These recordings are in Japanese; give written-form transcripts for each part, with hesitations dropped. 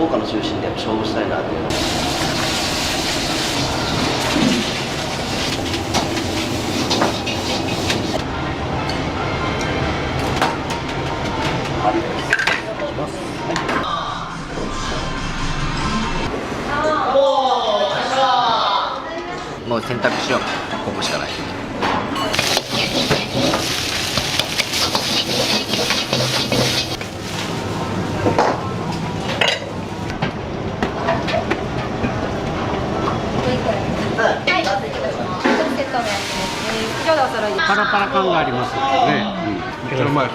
福岡の中心でやっぱ勝負したいなっていうのは。もう選択肢はここしかない。パラパラ感がありますよね。めっちゃうまい。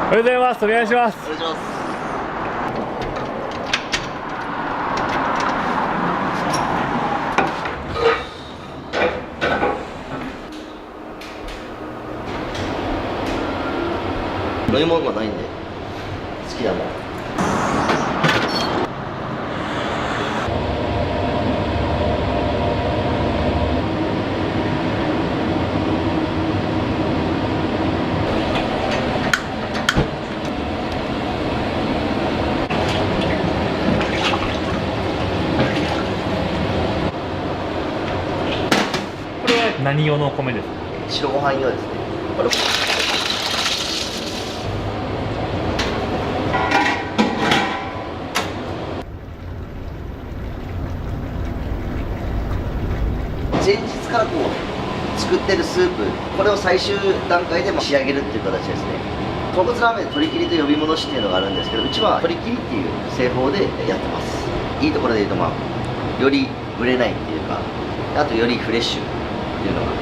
おはようございます。お願いします。お願いします。飲み物がないんで好きだもん。何用のお米ですか？白ご飯用ですね。これ前日からこう作ってるスープ、これを最終段階で仕上げるっていう形ですね。豚骨ラーメンで鶏切りと呼び戻しっていうのがあるんですけど、うちは鶏切りっていう製法でやってます。いいところで言うと、よりぶれないっていうか、あとよりフレッシュっていうのが。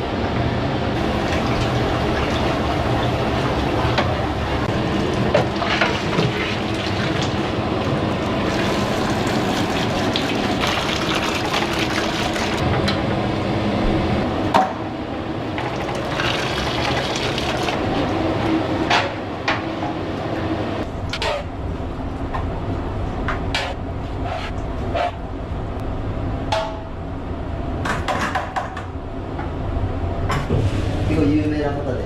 結構有名な方で。あ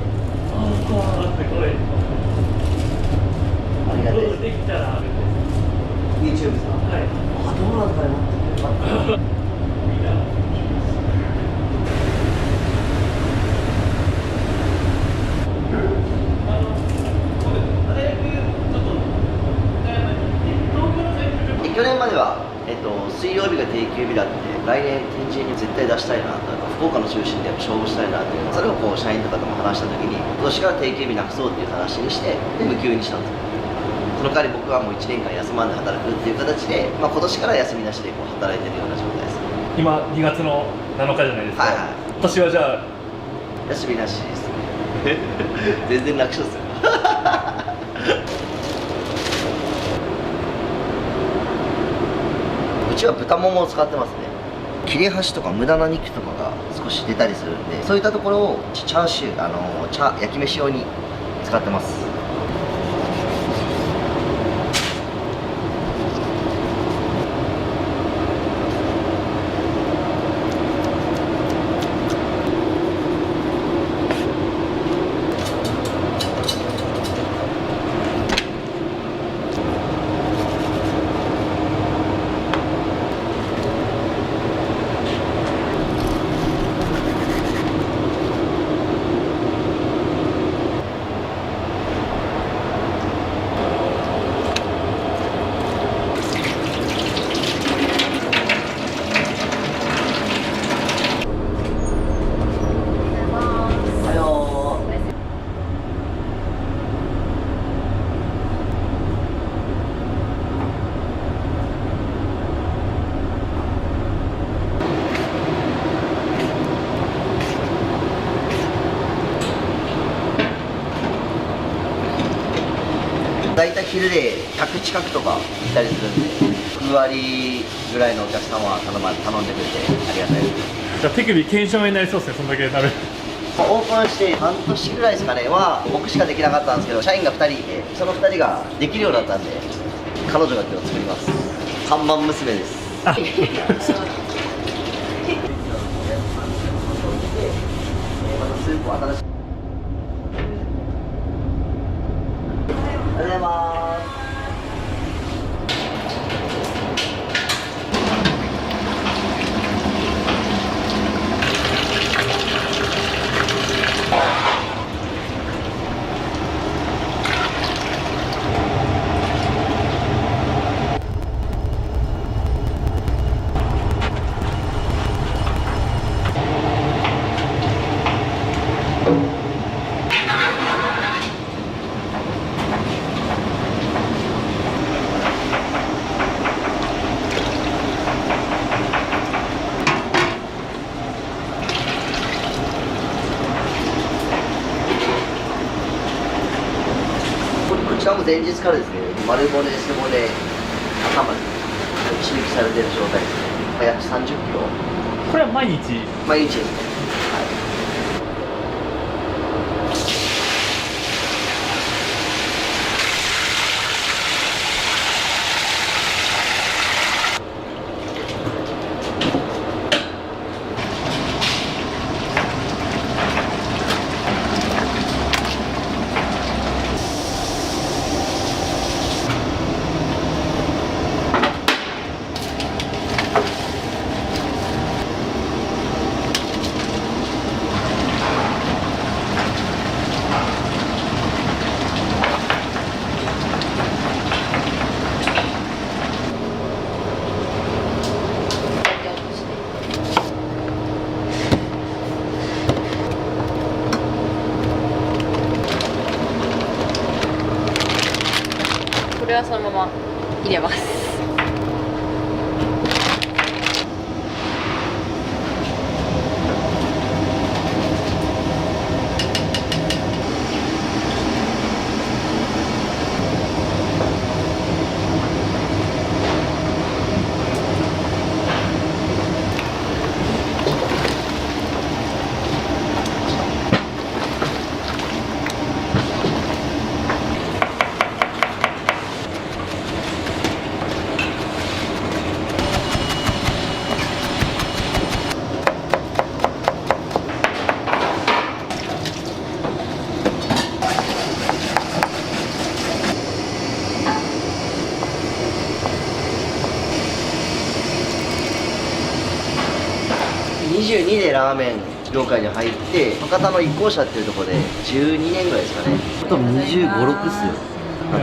りがたいです。できたら YouTube さん。はい。あ、どうなんだろうな。去年までは、水曜日が定休日だって、来年天神に絶対出したいなと、福岡の中心でやっぱ勝負したいなっていう、それをこう社員とかとも話したときに、今年から定休日なくそうっていう話にして、で無給にしたんですよ。その代わり僕はもう1年間休まんで働くっていう形で、今年から休みなしでこう働いてるような状態です。今2月の7日じゃないですか。はいはい。今年はじゃあ休みなしですね。全然楽勝ですよ。うちは豚ももを使ってますね。切れ端とか無駄な肉とかが少し出たりするんで、そういったところをチャーシュー、焼き飯用に使ってます。だいたい昼で100近くとかいたりするんで、9割ぐらいのお客さんは頼んでくれてありがたいです。じゃあ手首腱鞘炎になりそうですね、そんだけ食べる。オープンして半年ぐらいですかねは僕しかできなかったんですけど、社員が2人いて、その2人ができるようになったんで、彼女が今日作ります。看板娘です。あスープを新しい。おはようございます。こちらも前日からですね、丸骨、背骨、頭まで刺激されている状態ですね。約30キロ。これは毎日。毎日ですね。これはそのまま入れます。22でラーメン業界に入って博多の一校舎っていうところで12年ぐらいですかね。多分25、6っすよ。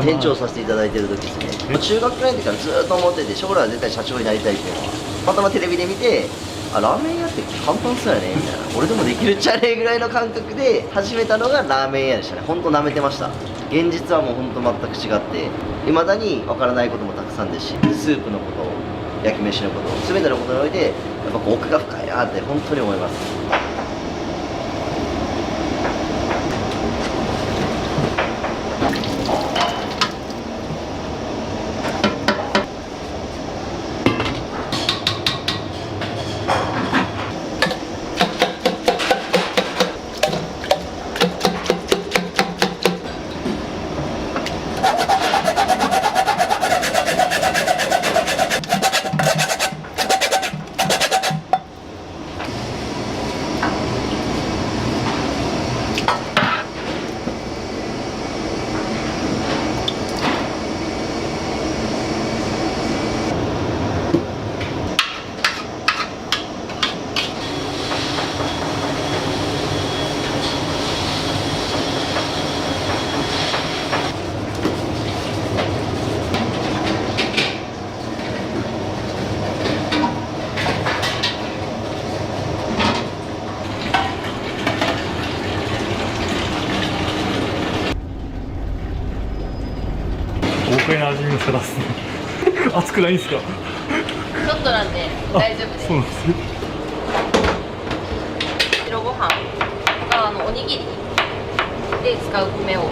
店長させていただいてる時ですね。中学くらいの時からずっと思ってて、将来は絶対社長になりたいっていうのはたまたまテレビで見て、あ、ラーメン屋って簡単そうやねみたいな、俺でもできるっちゃねぐらいの感覚で始めたのがラーメン屋でしたね。ほんと舐めてました。現実はもうほんと全く違って、いまだにわからないこともたくさんですし、スープのことを、焼き飯のこと、全てのことにおいてやっぱ奥が深いなって本当に思います。豪快な味見の仕方ですね。熱くないんですか？ちょっとなんで大丈夫です。そうなんですね。白ご飯がおにぎりで使う米を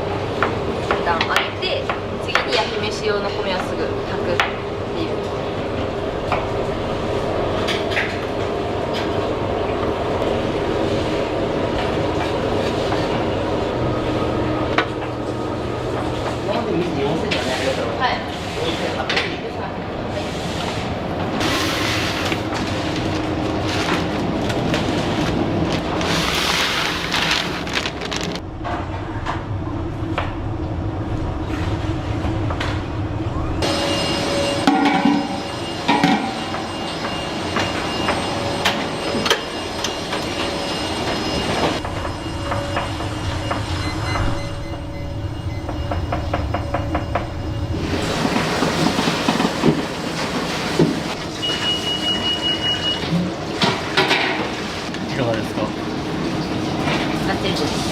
一旦揚げて、次に焼き飯用の米をすぐ炊くっていう。かがですか？がっつりです。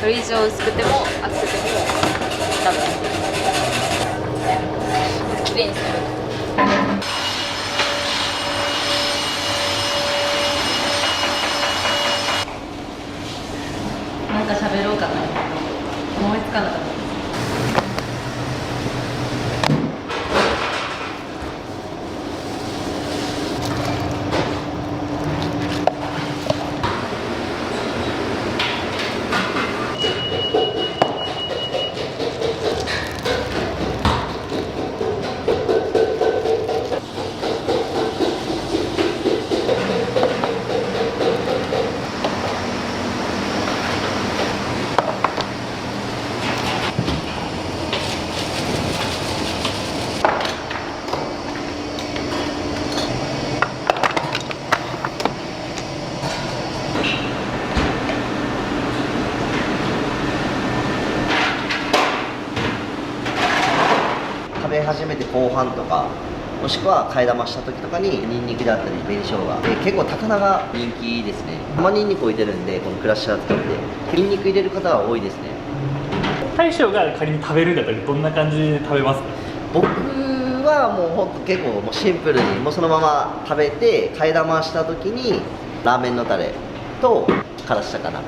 それ以上薄くても厚くても多分きれいにする。なんか喋ろうかな思いつかなかった。食べ始めて後半とか、もしくは替え玉した時とかにニンニクであったり紅生姜で結構高菜が人気ですね。生ニンニク置いてるんで、このクラッシャー使ってニンニク入れる方は多いですね。大将が仮に食べるんだったらどんな感じで食べますか？僕はもうほんと結構もうシンプルにもうそのまま食べて、替え玉した時にラーメンのタレとからしたかな。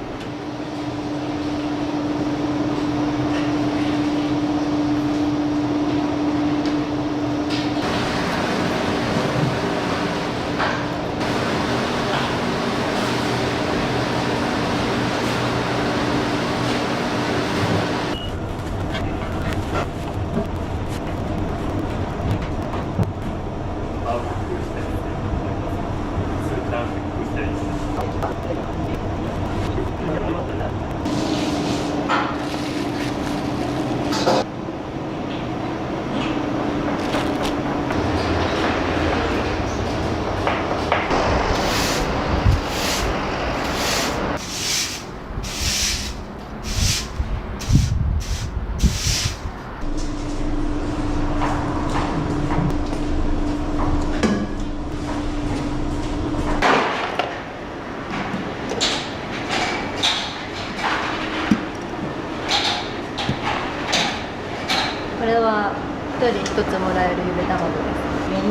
これは1人1つもらえるゆで卵です。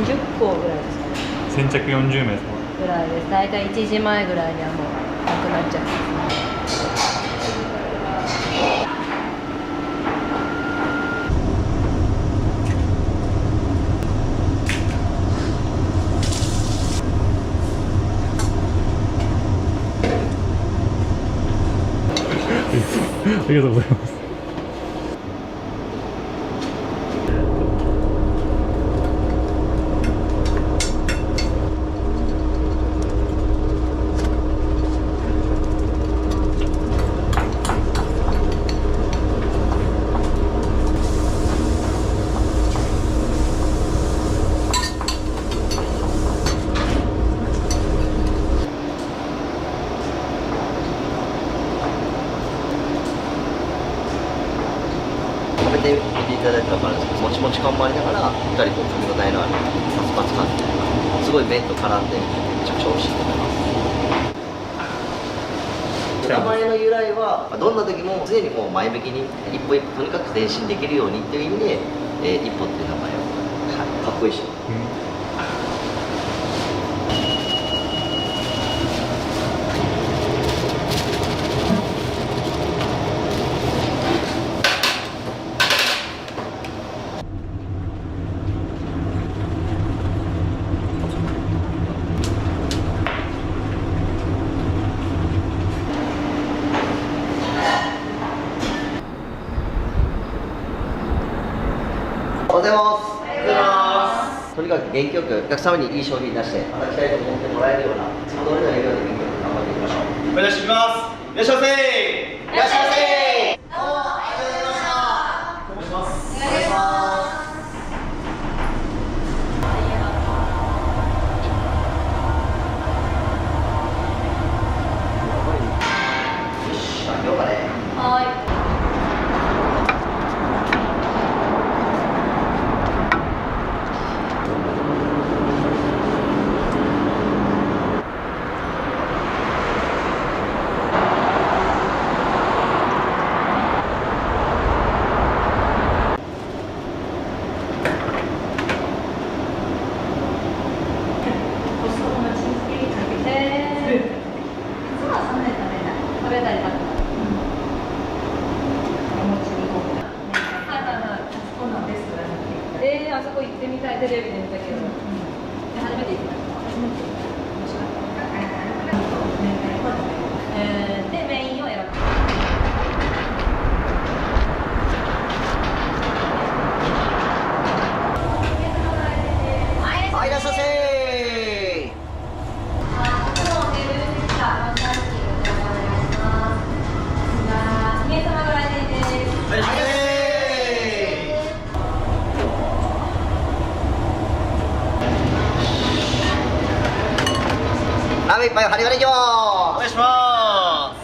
40個ぐらいですかね。先着40名ですか？ぐらいです。大体1時前ぐらいにはもうなくなっちゃいます。ありがとうございます。食べてみていただいたら分かるんですけど、もちもち感もありながらしっかりこう噛み応えのあるパツパツ感っていうのがすごい麺と絡んでめちゃくちゃ美味しいと思います。名前の由来はどんな時も常にこう前向きに一歩一歩とにかく前進できるようにっていう意味で、一歩っていう名前を、かっこいいし。ございます。とにかく元気よくお客様にいい商品出してまた期待と思ってもらえるようないつも通りの営業で元気よく頑張っていきましょう。お願いします。いらっしゃいませ。いらっしゃいませ。どうもありがとうございました。お願いします。お願いします。よし、開けようかね。はい。あそこ行ってみたい、テレビで見たけど、初めて行きました。で、メインを選ぶ。はい、いらっしゃいませ。ラーメン一杯、針金いきまお願いします。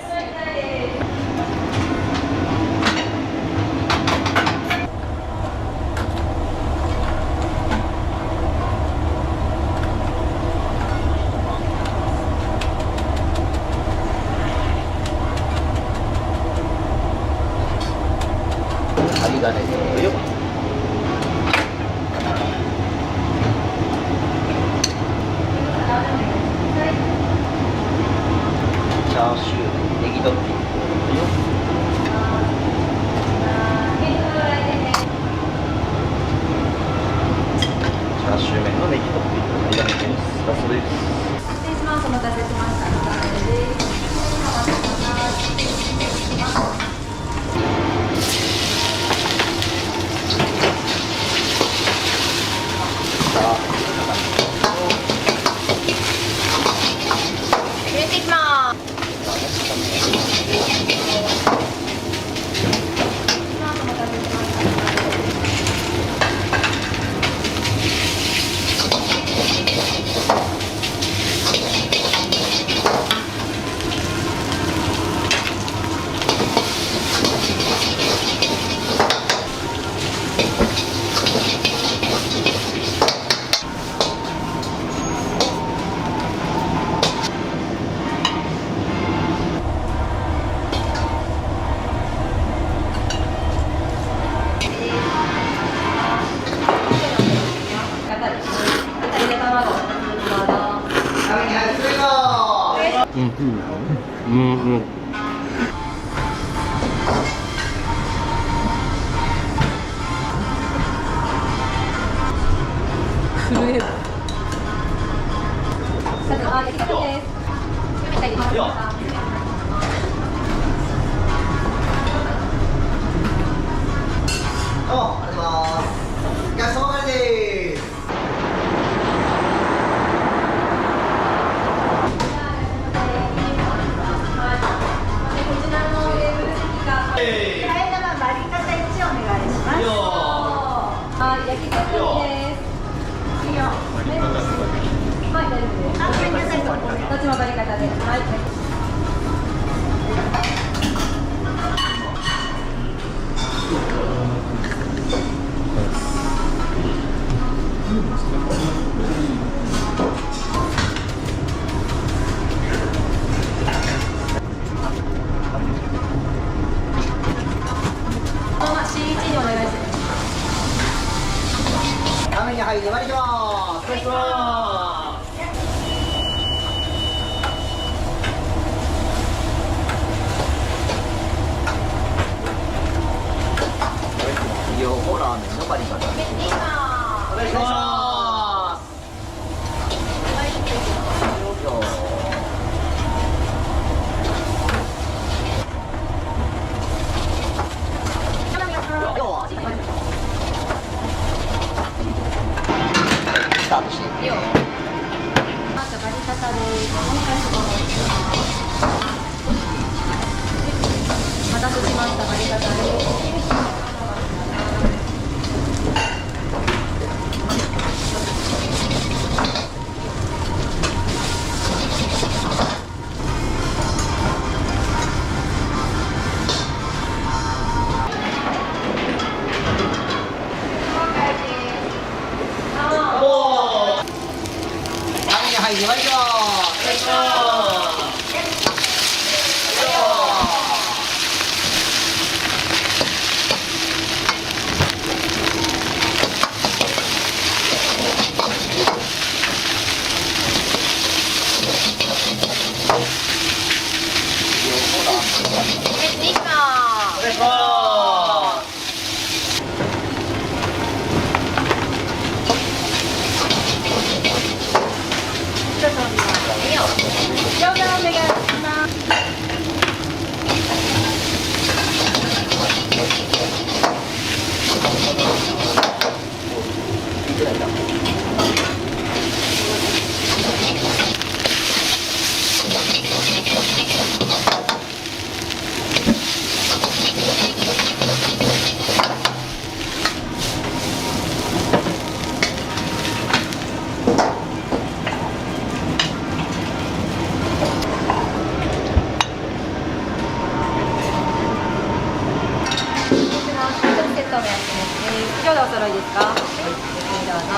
す。針金でよっ。チャーシュー、ネギトッピング。チャーシュー麺のネギトッピング、ありがとうございます。ラストです。失礼します。お待たせしました。お待たせです。お待たせします。入れていきます。はい、粘りします。お願いします。塩でお揃いですか？はい、どうぞ。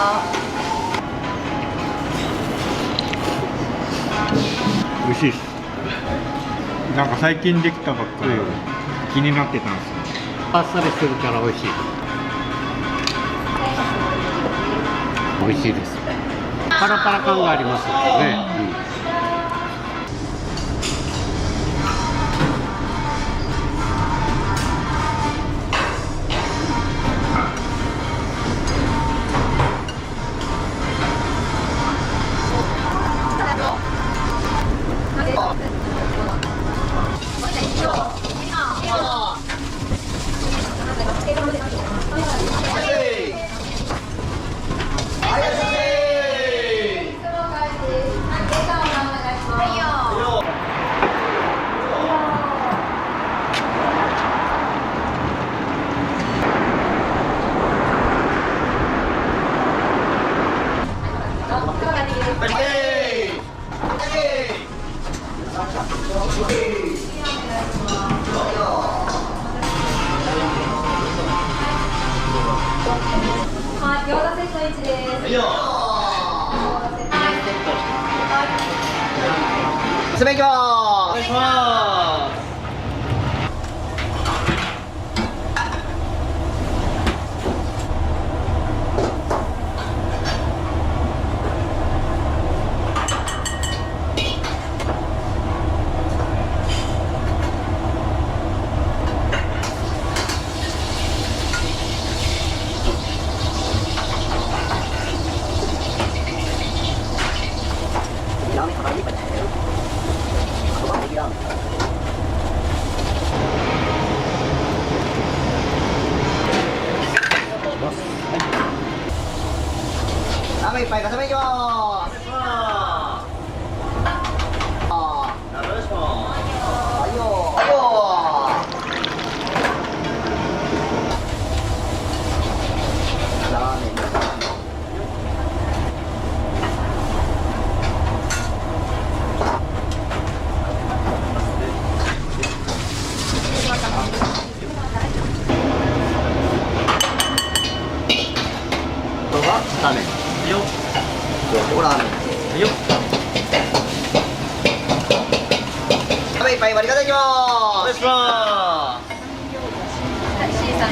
美味しいです。なんか最近できたばっかりで気になってたんですよ。あっさりするから美味しい。美味しいです。パラパラ感がありますね。餃子セット1です。詰めいきます。お願いします。ラーメン一杯固めいきます。お願いします。お願いします。はいよ。はいよ。ラーメンです。これはラーメン。よ。これラーメン。よ。ラーメン一杯割り方いきます。お願いします。C さん。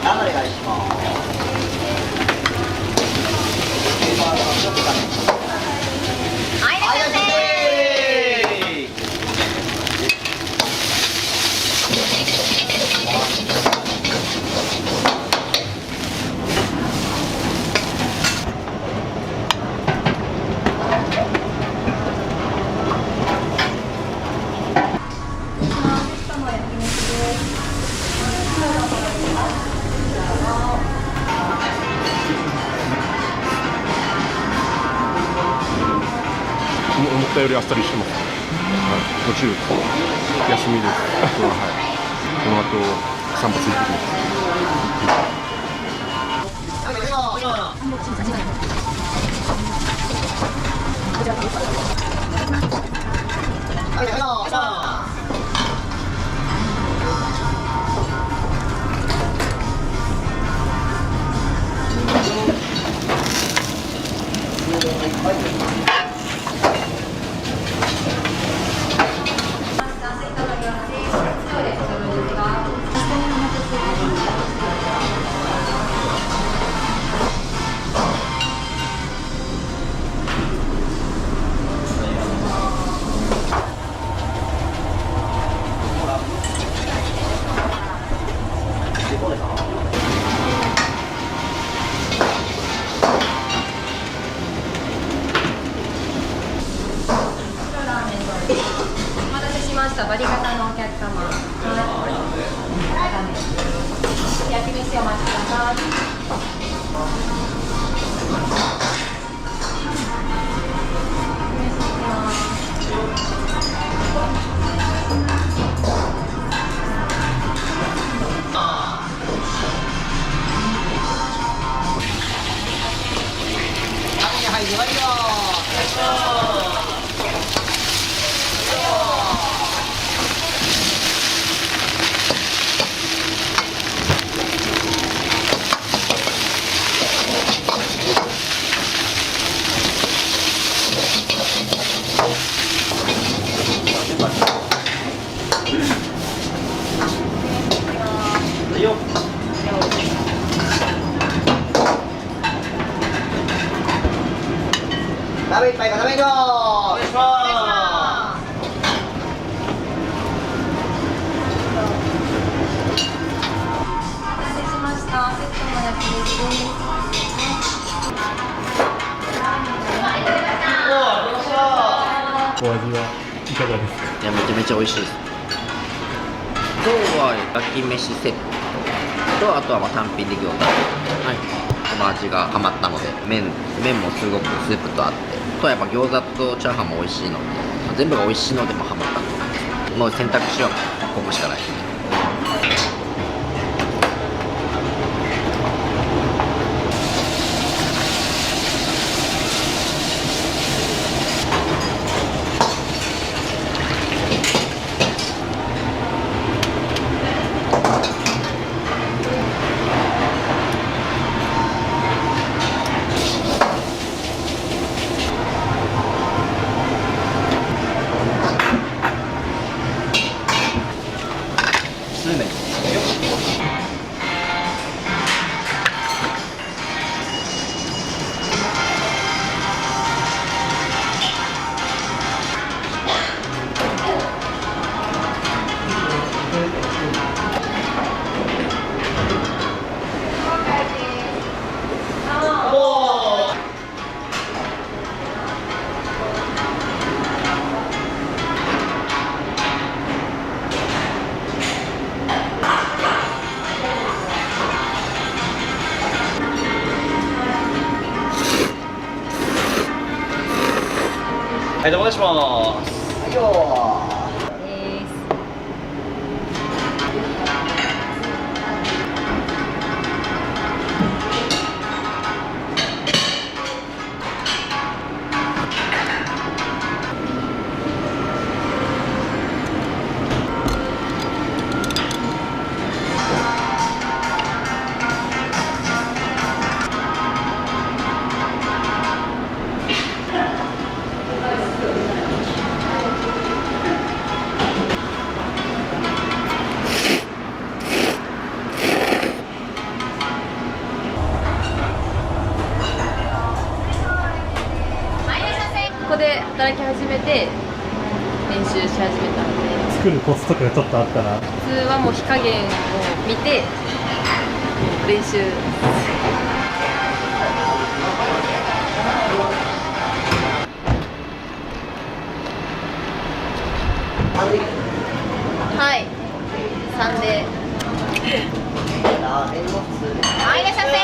何お願いします。はい、いらっしゃいませ。思ったよりあっさりしてます。途中休みです。この後散髪行ってきます。はい、よ鍋いっぱい固めよう。お願いします。お待たせしました。セットの焼き飯です。お味はいかがですか？いや、めちゃめちゃ美味しいです。今日は焼き飯セットと、あとはまあ単品で餃子、はい、この味がハマったので、麺もすごくスープとあって、あとはやっぱ餃子とチャーハンも美味しいので、全部が美味しいのでもハマった。もう選択肢はここしかないですね。スーメンはい、お願いします。はいよです。ここで働き始めて練習し始めたので、作るコツとかがちょっとあったら。普通はもう火加減を見て練習。はい、3で。はい、いらっしゃいませ。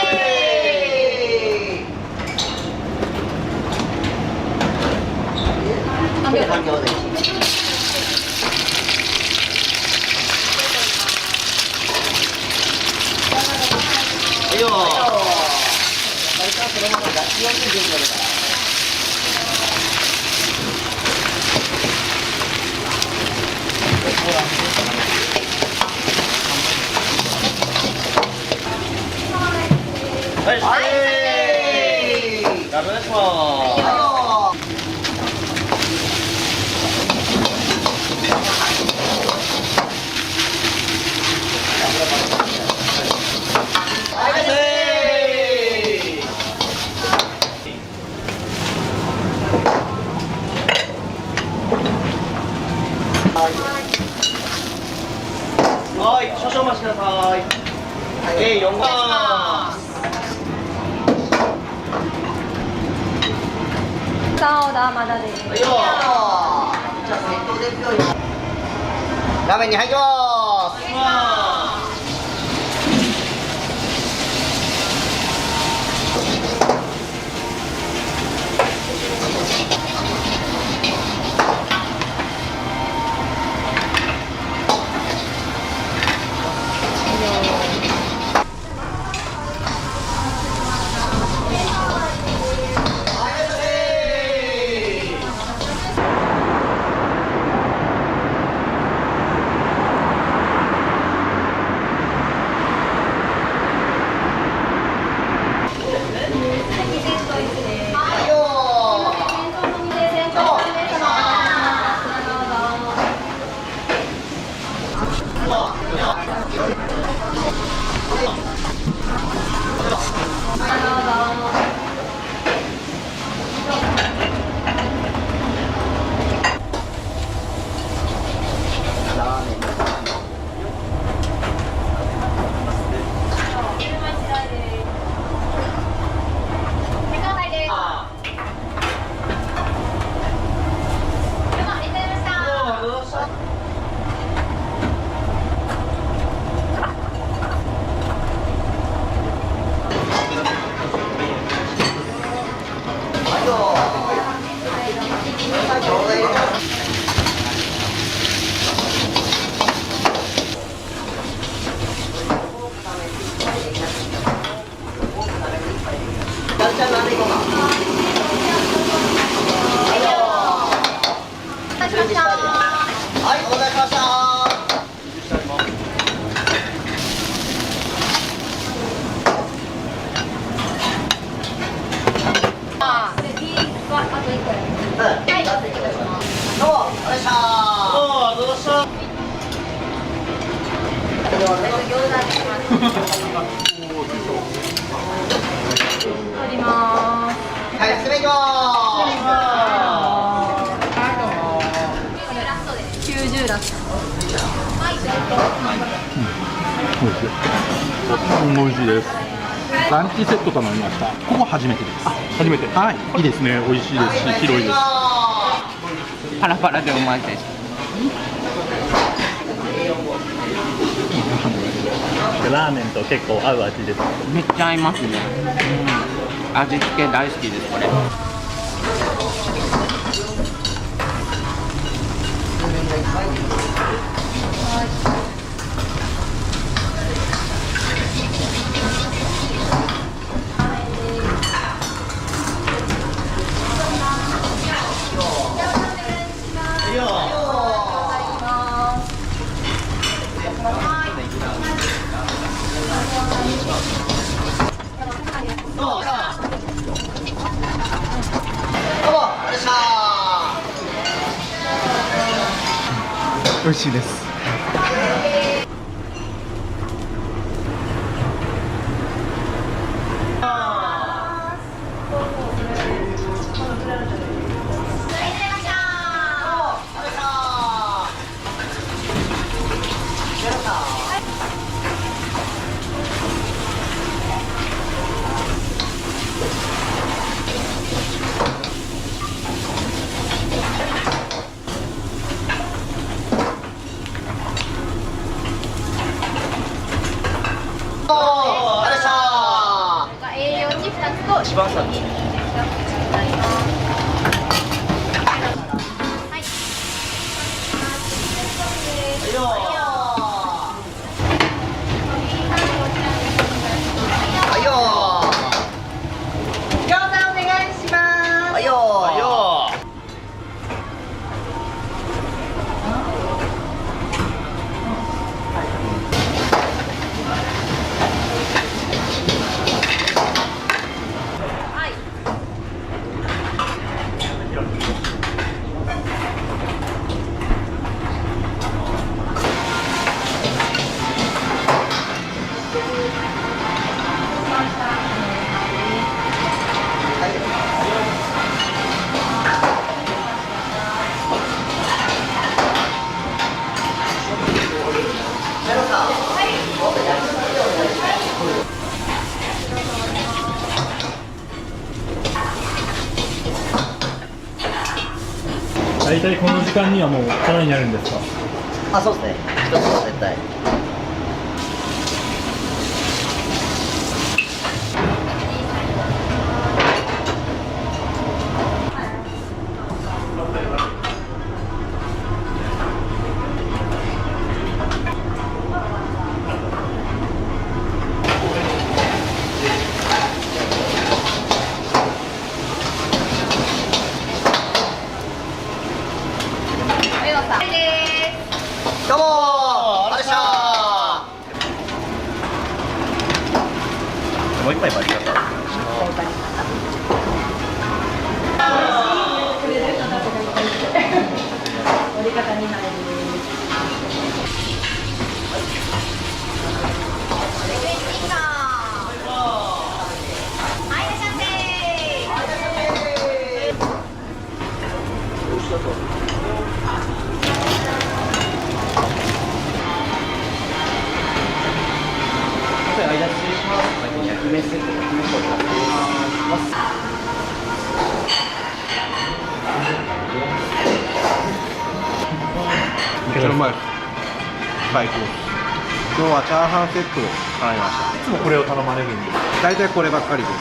はいよはい、はい、お願いします。はい、少々お待ちください。4番。さあ、オーダーまだです。はいよ。じゃあセットですよ。ラーメンに入ります。美味しい。とっても美味しいです。ランチセット頼みました。ここ初めてです。初めて。はい、いいですね。美味しいですし、広いです。パラパラでうまいです。ラーメンと結構合う味です。めっちゃ合いますね。味付け大好きですこれ。美味しいです。栄養に2つと一番最後になります。はい。はいよ餃子お願いします。はいよはいよはい。大体この時間にはもう空になるんですか？あ、そうですね。一つは絶対。上野さん。です。どうもー、ありがとうございました。もう一杯もありがとう。めっちゃうまいです。最高です。今日はチャーハンセットを頼みました。いつもこれを頼まれるんです。大体こればっかりです。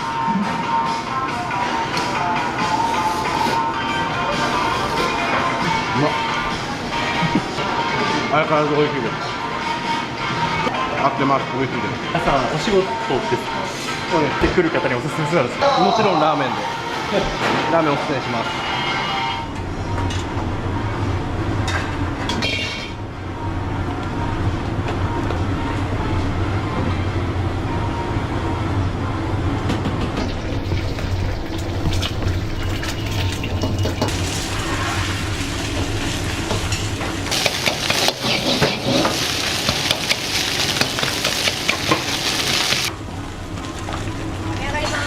うまっ。相変わらず美味しいです。合ってます。美味しいです。皆さんお仕事ですか？そうです。来る方におすすめするんですか？もちろんラーメンで。ラーメンおすすめします。上がります。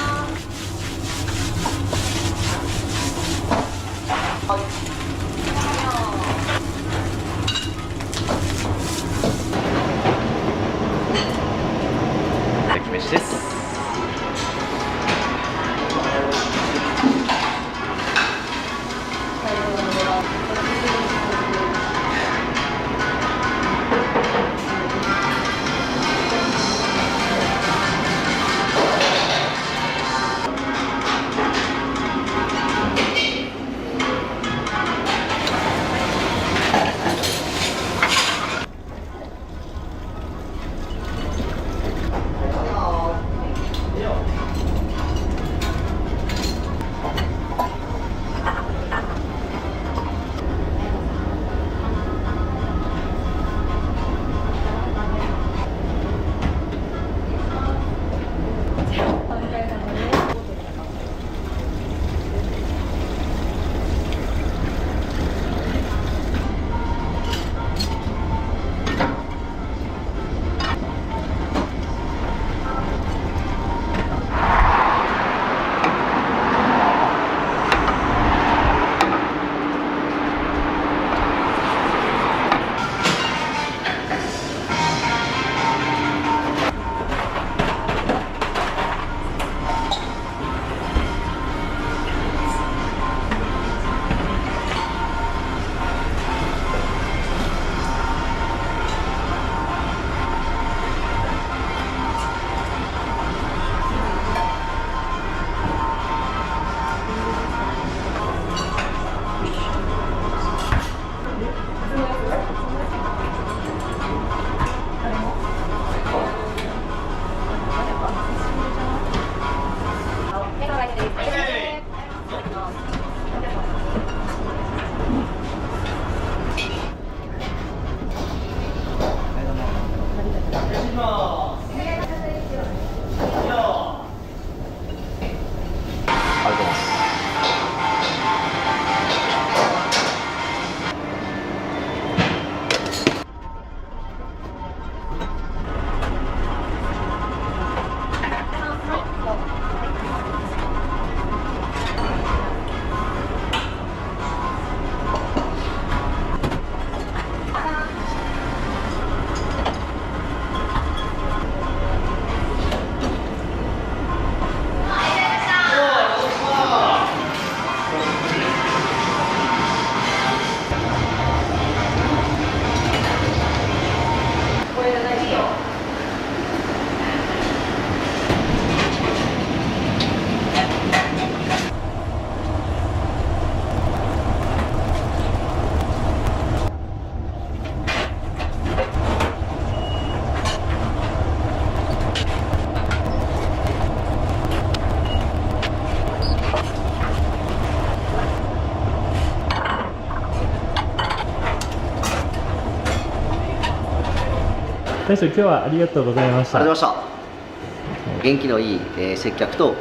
大将今日はありがとうございました。ありがとうございました。元気のいい、接客と、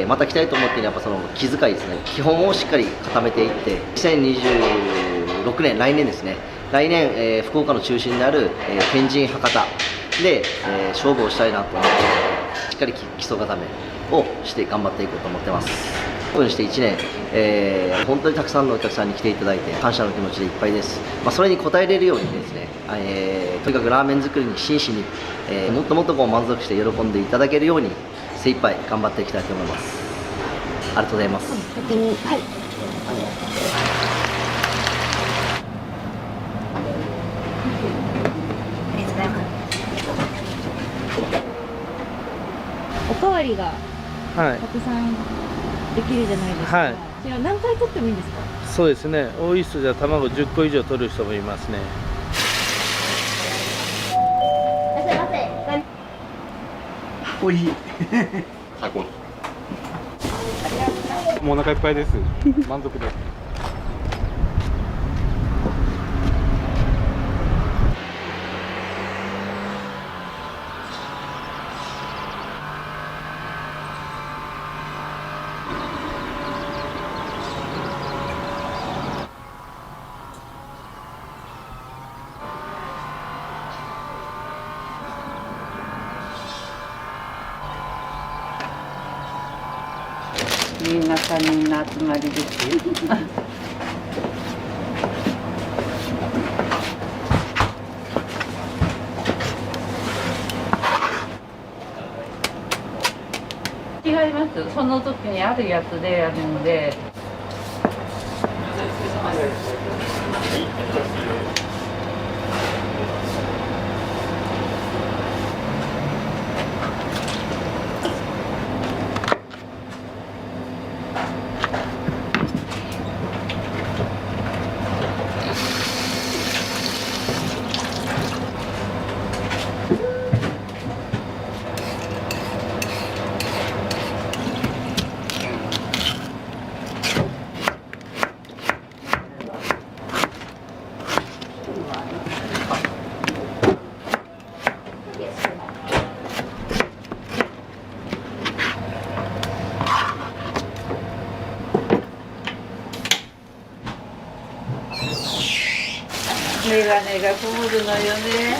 また来たいと思っているやっぱその気遣いですね。基本をしっかり固めていって、2026年、来年ですね。来年、福岡の中心である、天神博多で、勝負をしたいなと思っているので、しっかり基礎固めをして頑張っていこうと思ってます。オープンして1年、本当にたくさんのお客さんに来ていただいて感謝の気持ちでいっぱいです。それに応えれるようにですね、とにかくラーメン作りに真摯に、もっともっと満足して喜んでいただけるように精一杯頑張っていきたいと思います。ありがとうございます。先に、はい。おかわりがはいたくさんできるじゃないですか。はい。それは何回取ってもいいんですか？そうですね、多い人じゃ卵10個以上取る人もいますね。いらっしゃいませ。おいしい。最高。もうお腹いっぱいです。満足です。みんな他人の集まりです。違います。その時にあるやつでやるので。メガネが曇るのよね。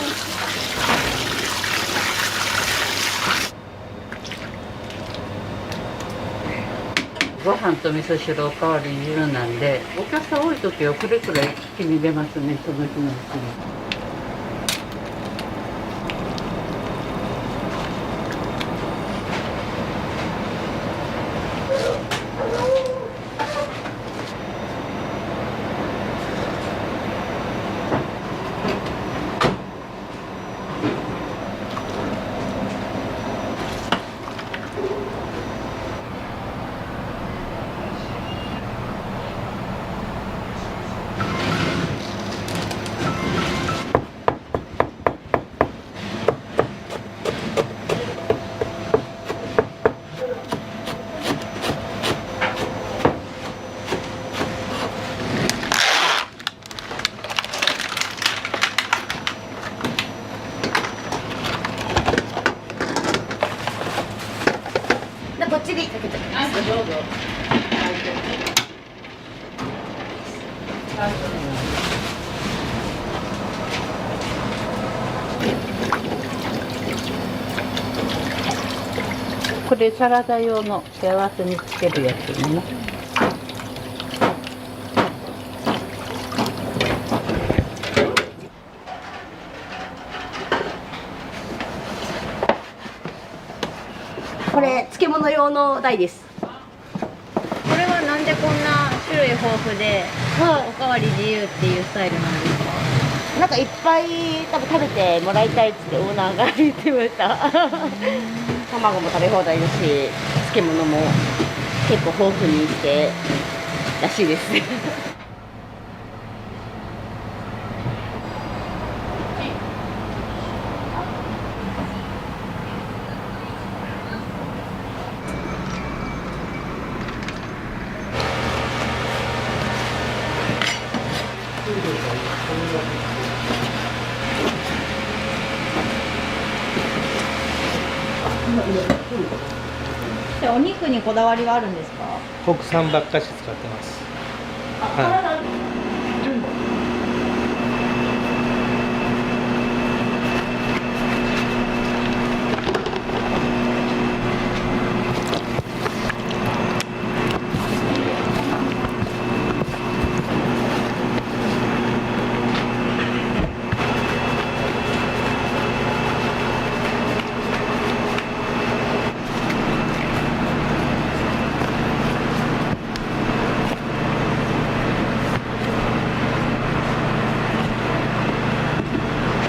ご飯と味噌汁おかわり汁なんで、お客さん多い時はくれくらい気に出ますね、その日のうちに。こっちでかけておきます。どうぞ。これサラダ用の幸せにつけるやつね。これ漬物用の台です。これはなんでこんな種類豊富で、おかわり自由っていうスタイルなんですか？なんかいっぱい多分食べてもらいたいってオーナーが言ってました。卵も食べ放題だし、漬物も結構豊富にしてらしいです。でお肉にこだわりはあるんですか？国産ばっかし使ってます。はい。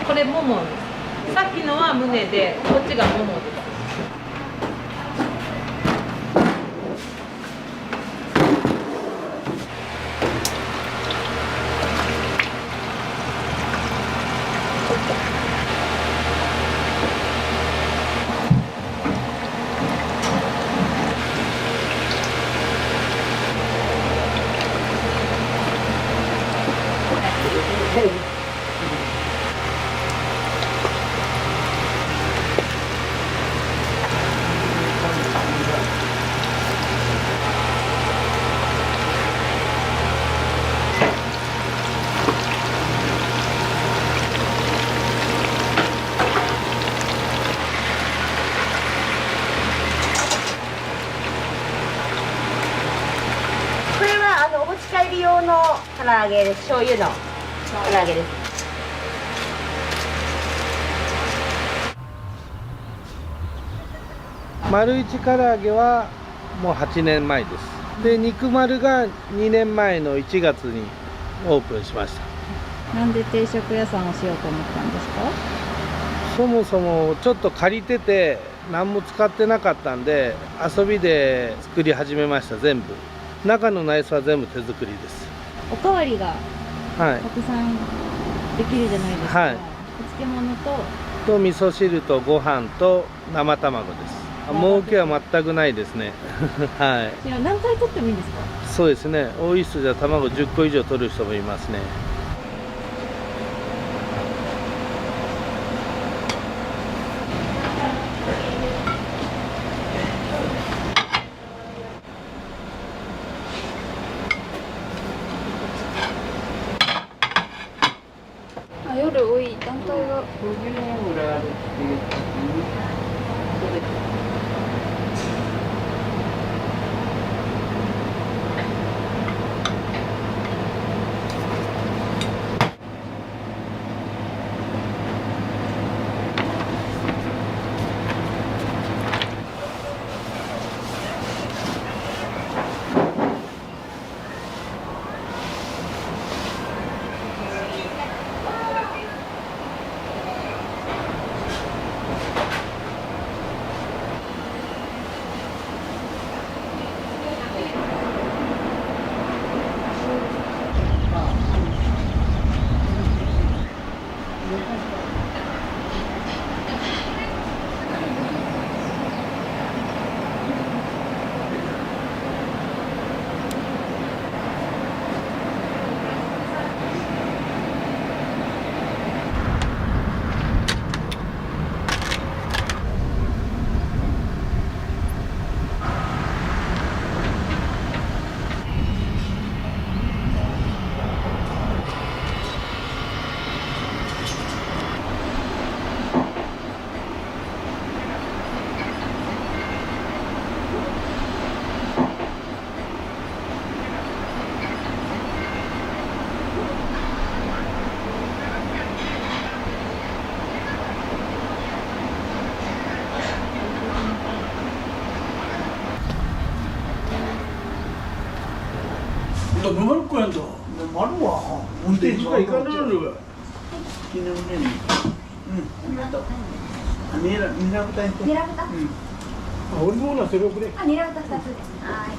これももです。さっきのは胸で、こっちがももです。これはお持ち帰り用の唐揚げです。醤油の唐揚げです。丸一唐揚げはもう8年前です。で、肉丸が2年前の1月にオープンしました。なんで定食屋さんをしようと思ったんですか？そもそもちょっと借りてて何も使ってなかったんで、遊びで作り始めました。全部中の内装は全部手作りです。おかわりがはい、たくさんできるじゃないですか。はい、お漬物と味噌汁とご飯と生卵です。儲けは全くないですね。はい。じゃあ何回取ってもいいんですか？そうですね。多い人じゃ卵10個以上取る人もいますね。夜多い団体が50年ぐらいあるっていうか、飲こやんと。丸は運転手がいかなるわ。昨日ね。うん。ありがとう。ニラ豚に。ニラ豚。うん。あ、俺の方がそれをくれ。あ、ニラ豚2つです。はい。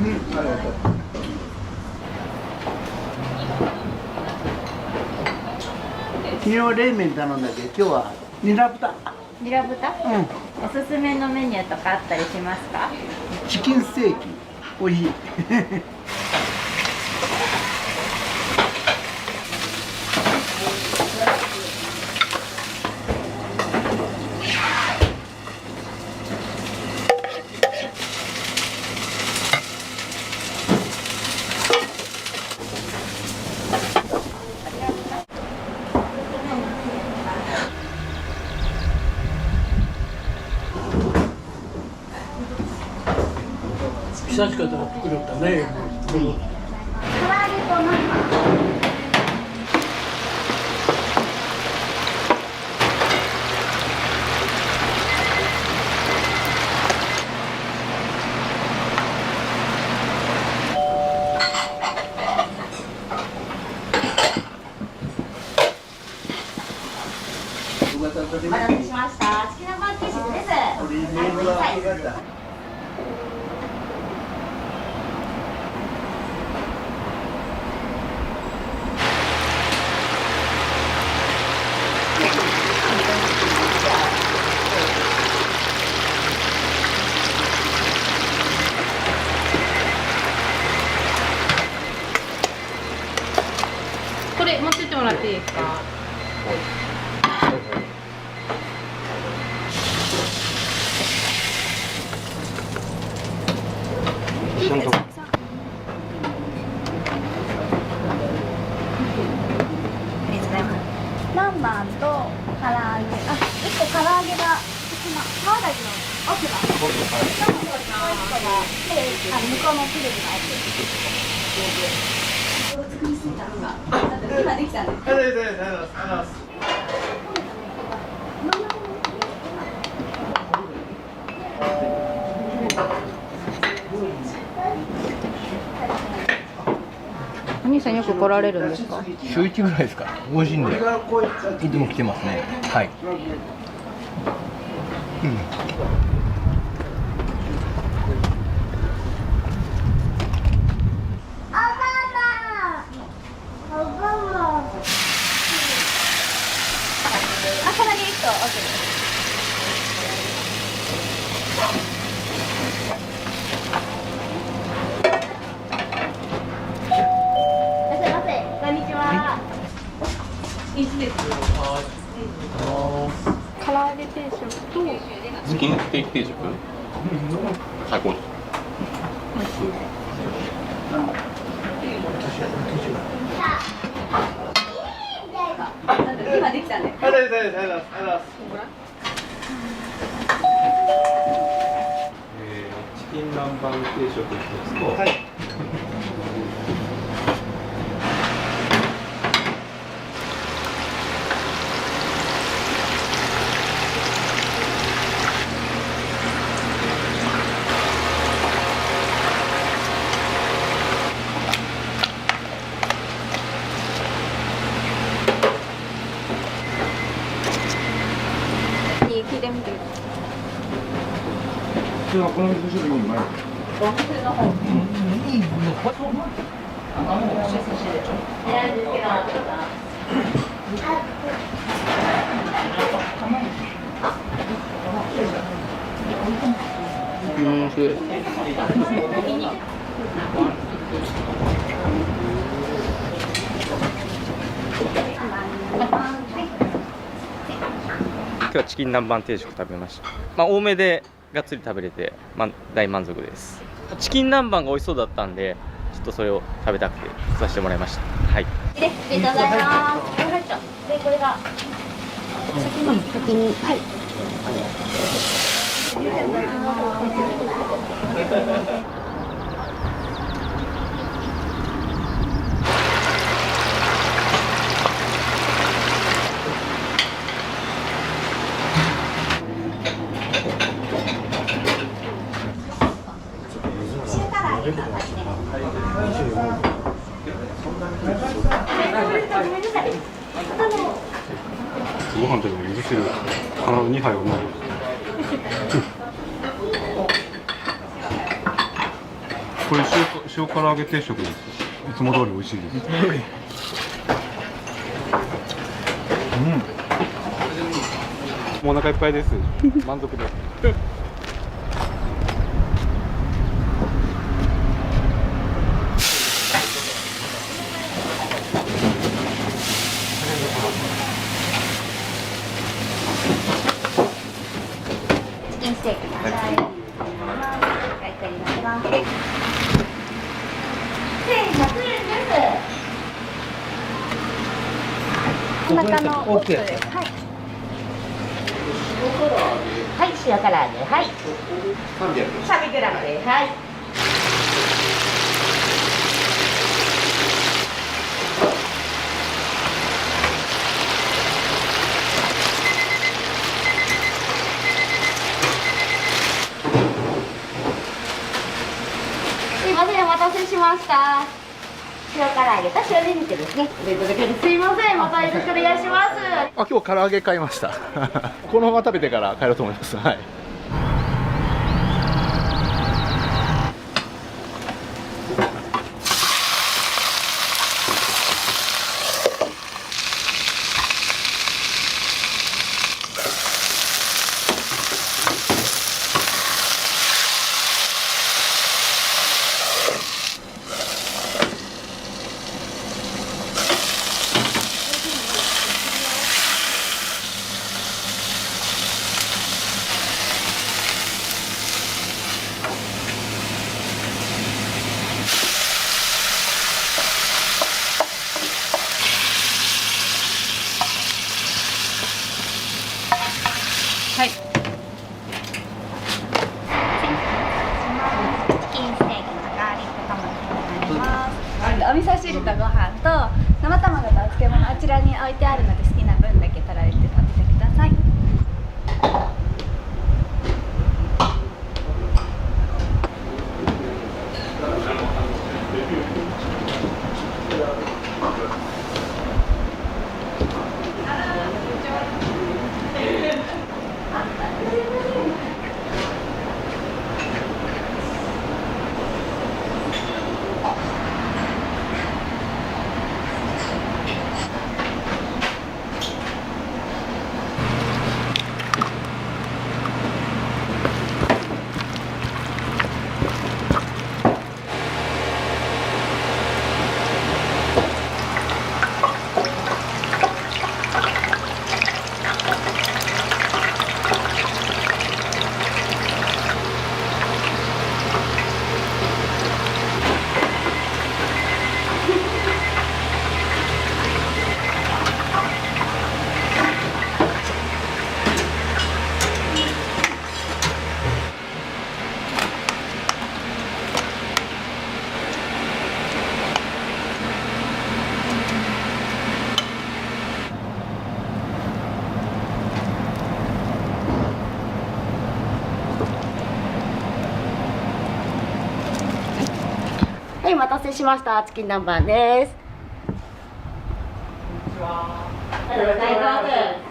ありがとう。昨日冷麺頼んだけど、今日はニラ豚。ニラ豚？おすすめのメニューとかあったりしますか？チキンステーキ。美味しい。久しかったら作れたね。唐揚げとお待たせしました。チキン南蛮定食です。はい。これ持ってってもらっていいですか？南蛮と唐揚げ、あ、1個唐揚げが川崎の奥がもう1個が向こうのテレビのやつ作りすぎたのが今できたね。お兄さんよく来られるんですか？週1ぐらいですか。美味しいんでいつも来てますね。はい。あ、唐揚げ1個、OKです。唐揚げ定食とチキンステーキ定食。最高です。今できたね。チキン南蛮定食1つと、はい。聞いてみて。この味噌汁もうまい。お店の方。いいの。今日はチキン南蛮定食食べました。まあ多めでがっつり食べれて、まあ、大満足です。チキン南蛮が美味しそうだったんで、ちょっとそれを食べたくて来させてもらいました。はい。ありがとうございます。で、これが先に、はい。ご飯というの味噌汁、必ず2杯は飲む。これ塩唐揚げ定食です。いつも通り美味しいです。いつも通り。もうお腹いっぱいです。満足です。チキンステーキください。100円になります。1100円です。お腹の奥です。はい。はい、塩唐揚げ、はい。300g です。はい。すいません、お待たせしました。塩唐揚げと塩ニンニクですね。お弁当だけですいません、またよろしくお願いします。今日唐揚げ買いましたこのまま食べてから帰ろうと思います。はい。はい。チキンステーキのガーリックトマトになります。お味噌汁とご飯と生卵とお漬物あちらに置いてあるので好きな分だけ取られて食べてください。はい、お待たせしました。チキン南蛮です。こんにちは。はい、どうぞ。す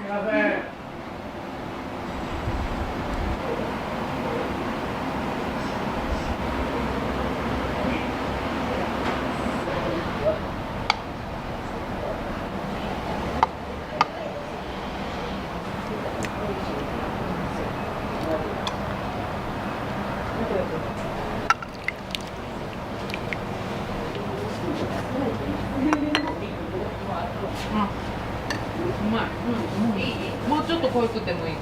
みません。うまい。もうちょっと濃くてもいい。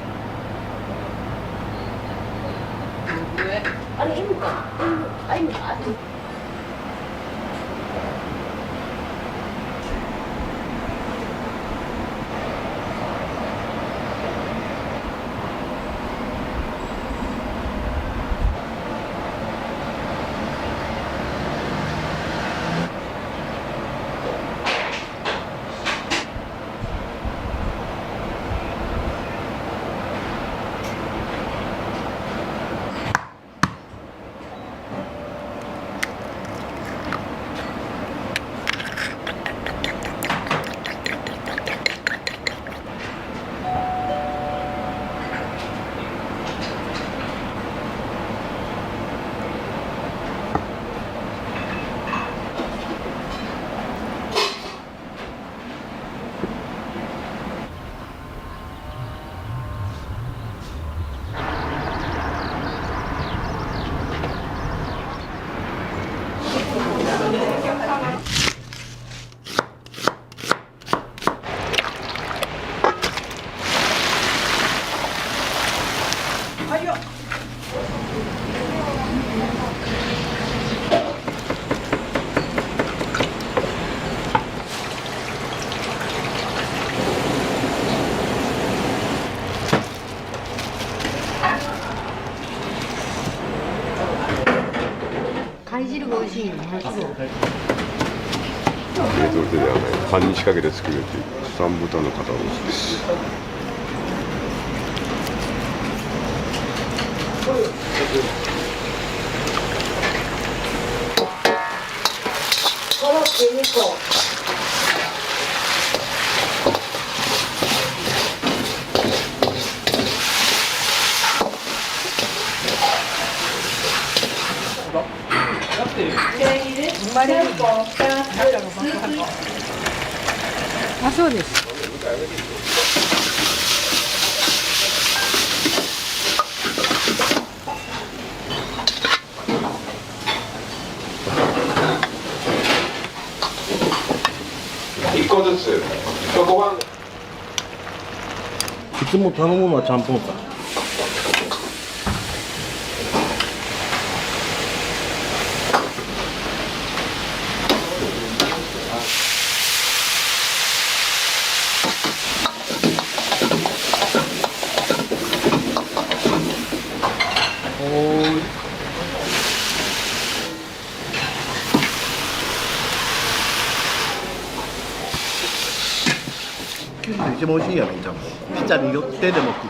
あれ、M かな。M か。貝汁が美味しいの。冷凍手ではない半日かけて作るという国産豚の肩ロースです。コロッケ2個。あ、そうです。1個ずつ5番。いつも頼むのはちゃんぽんか。九州で一番美味しいやねん、ちゃんぽん。下に寄ってでも来る。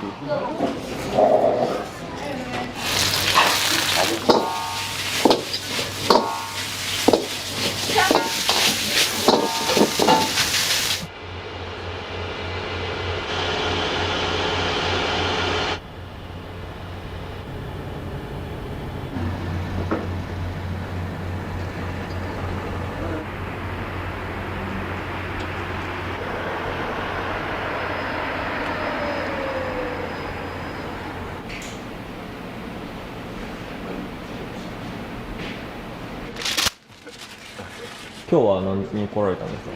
今日は何に来られたんですか？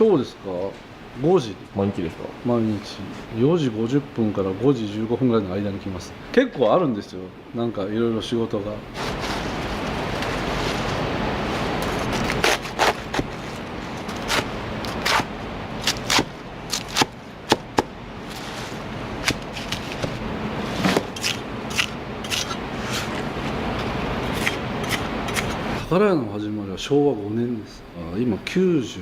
今日ですか、5時。毎日ですか？毎日4時50分から5時15分ぐらいの間に来ます。結構あるんですよ、なんかいろいろ仕事が。宝屋の始まりは昭和5年です。今94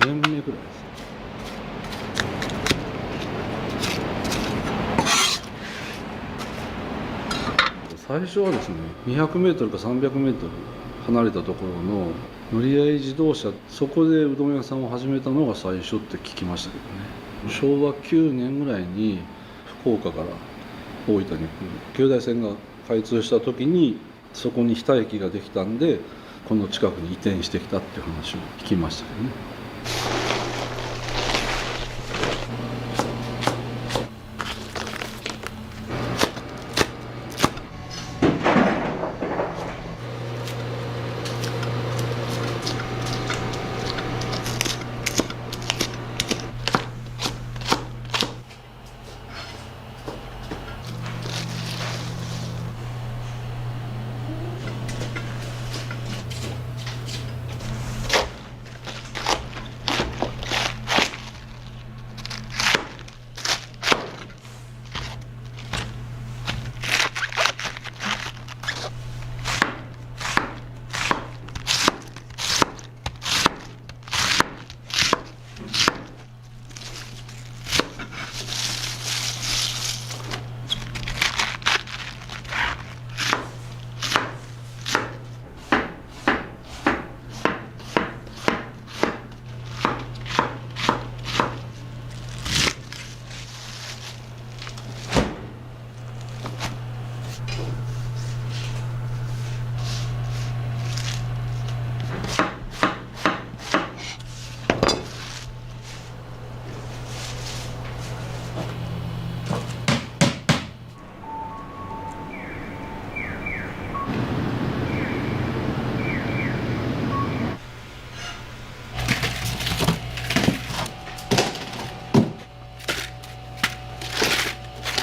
年目ぐらいです。最初はですね、200メートルか300メートル離れたところの乗り合い自動車、そこでうどん屋さんを始めたのが最初って聞きましたけどね。昭和9年ぐらいに福岡から大分に来る京大線が開通した時に、そこに日田駅ができたんで、この近くに移転してきたっていう話を聞きましたけどね。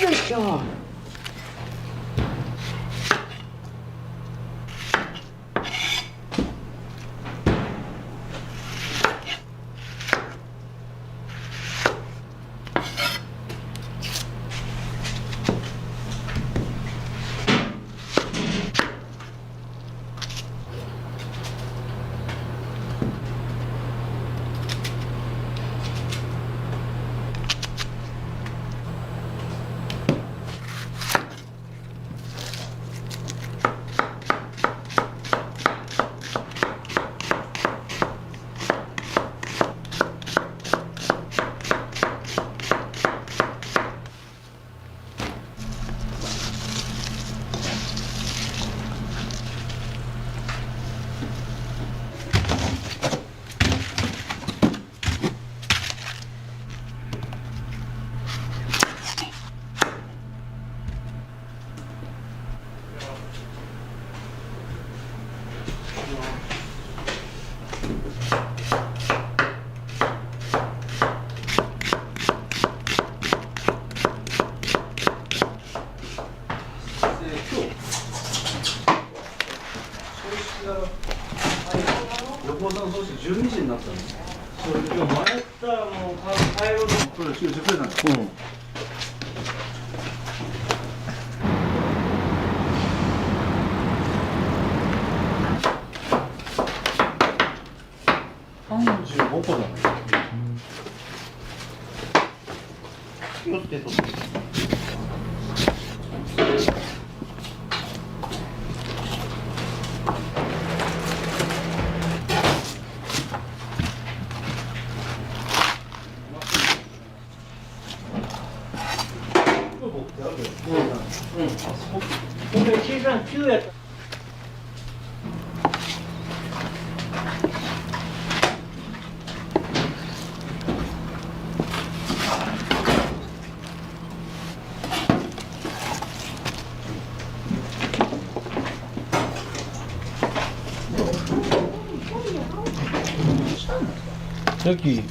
よいしょ。横尾さん、そして12時になったんです。それ今日迷ったらもう帰ろうと。これしてくれたんです。うん。35個だね。気をつけと。小さな9やった。さっき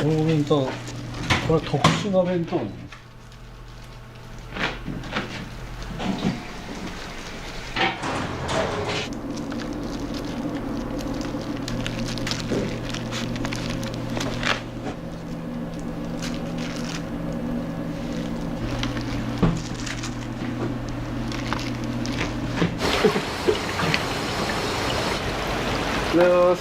この弁当、これ特殊な弁当ね。よし。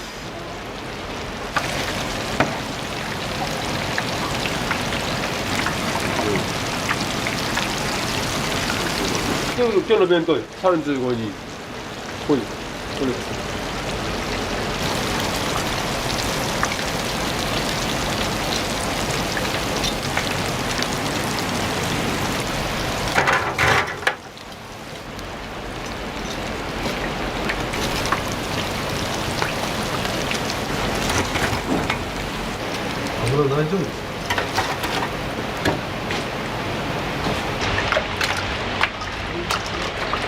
今日の弁当35時。これ。油大丈夫ですか？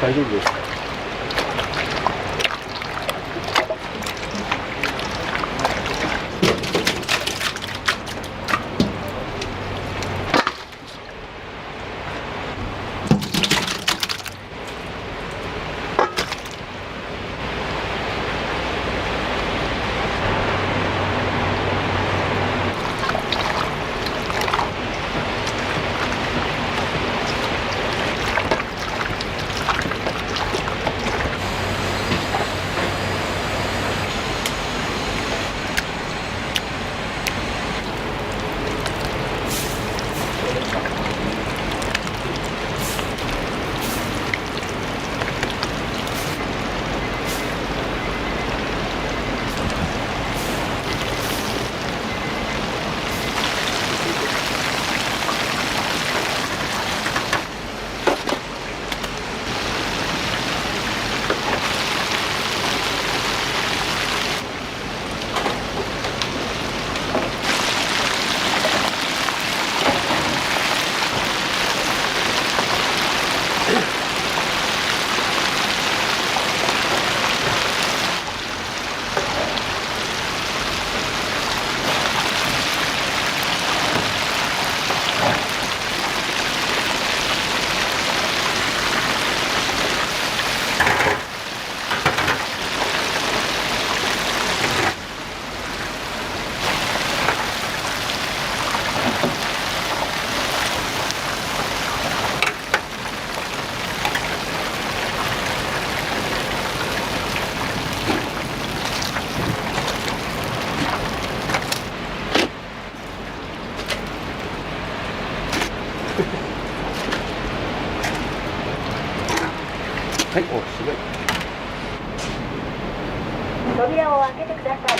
大丈夫です。はい、おしまい。扉を開けてください。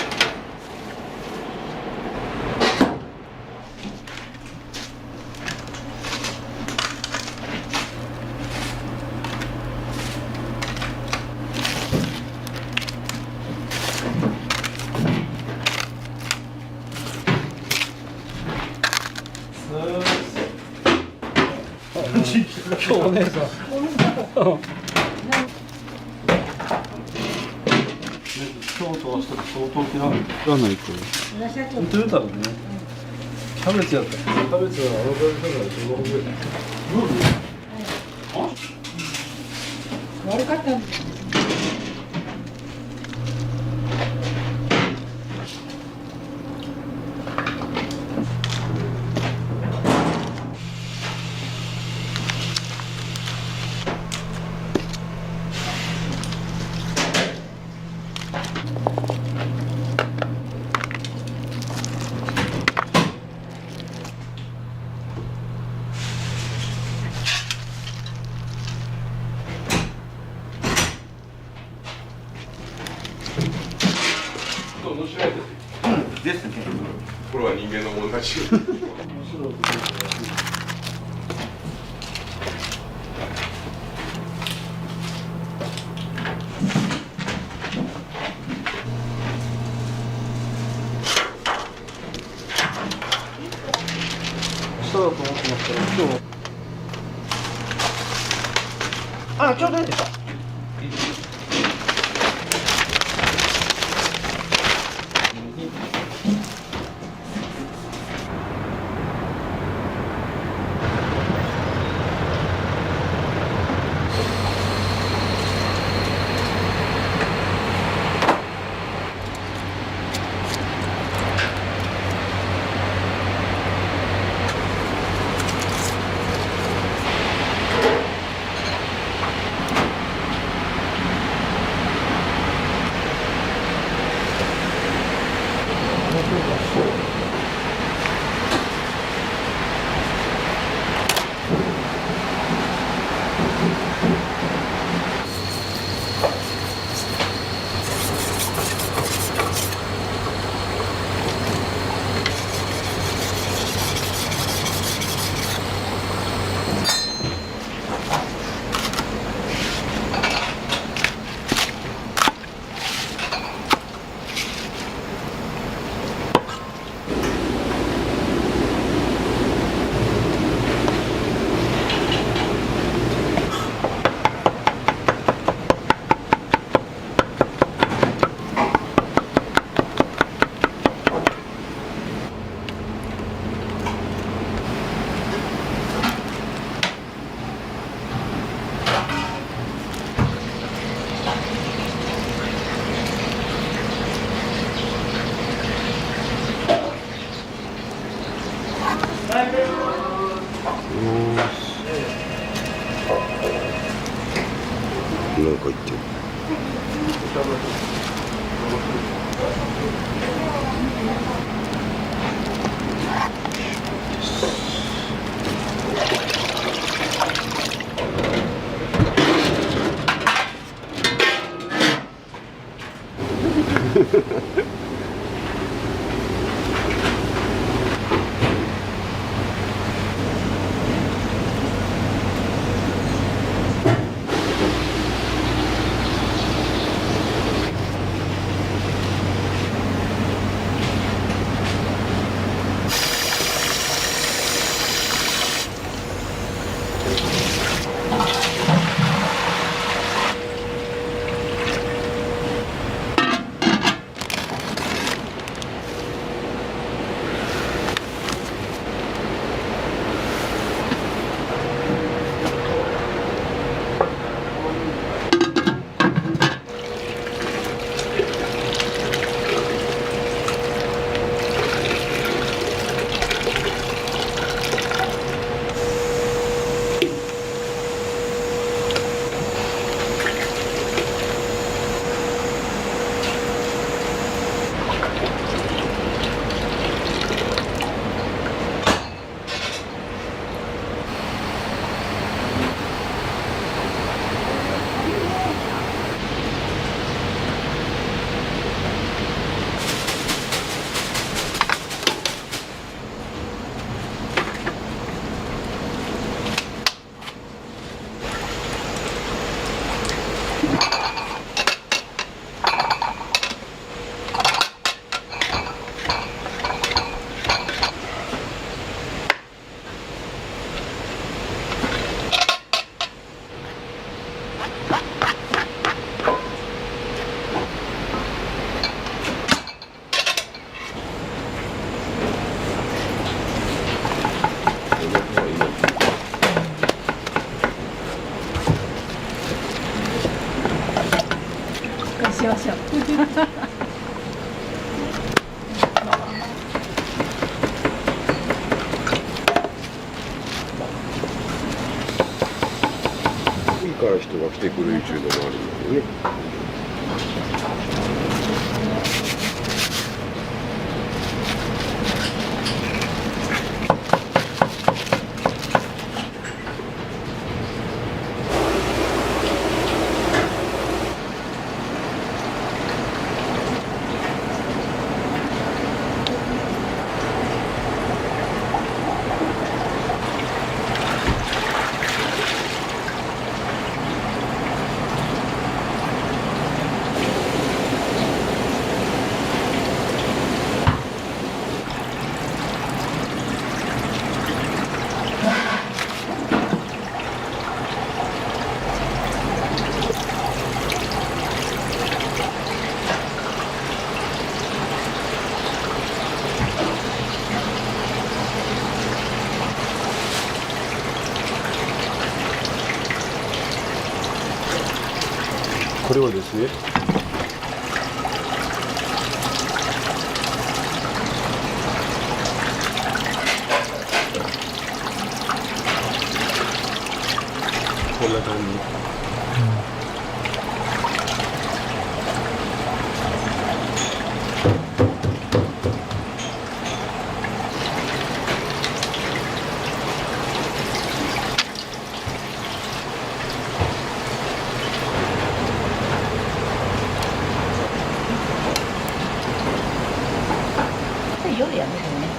今日お姉さん。今日と明日で相当切らないと。本当言うたらね。キャベツやった。キャベツはあのぐらいだから15分ぐらい。悪かったんです。面白いです。ですね。これは人間の同じ。明日だと思ってますから、今日。あ、ちょうどいいですか。なんか言ってる。ましょう。次から人が来てくるっていうのもあるんだよね。これはですね、こんな感じ。夜やめるね。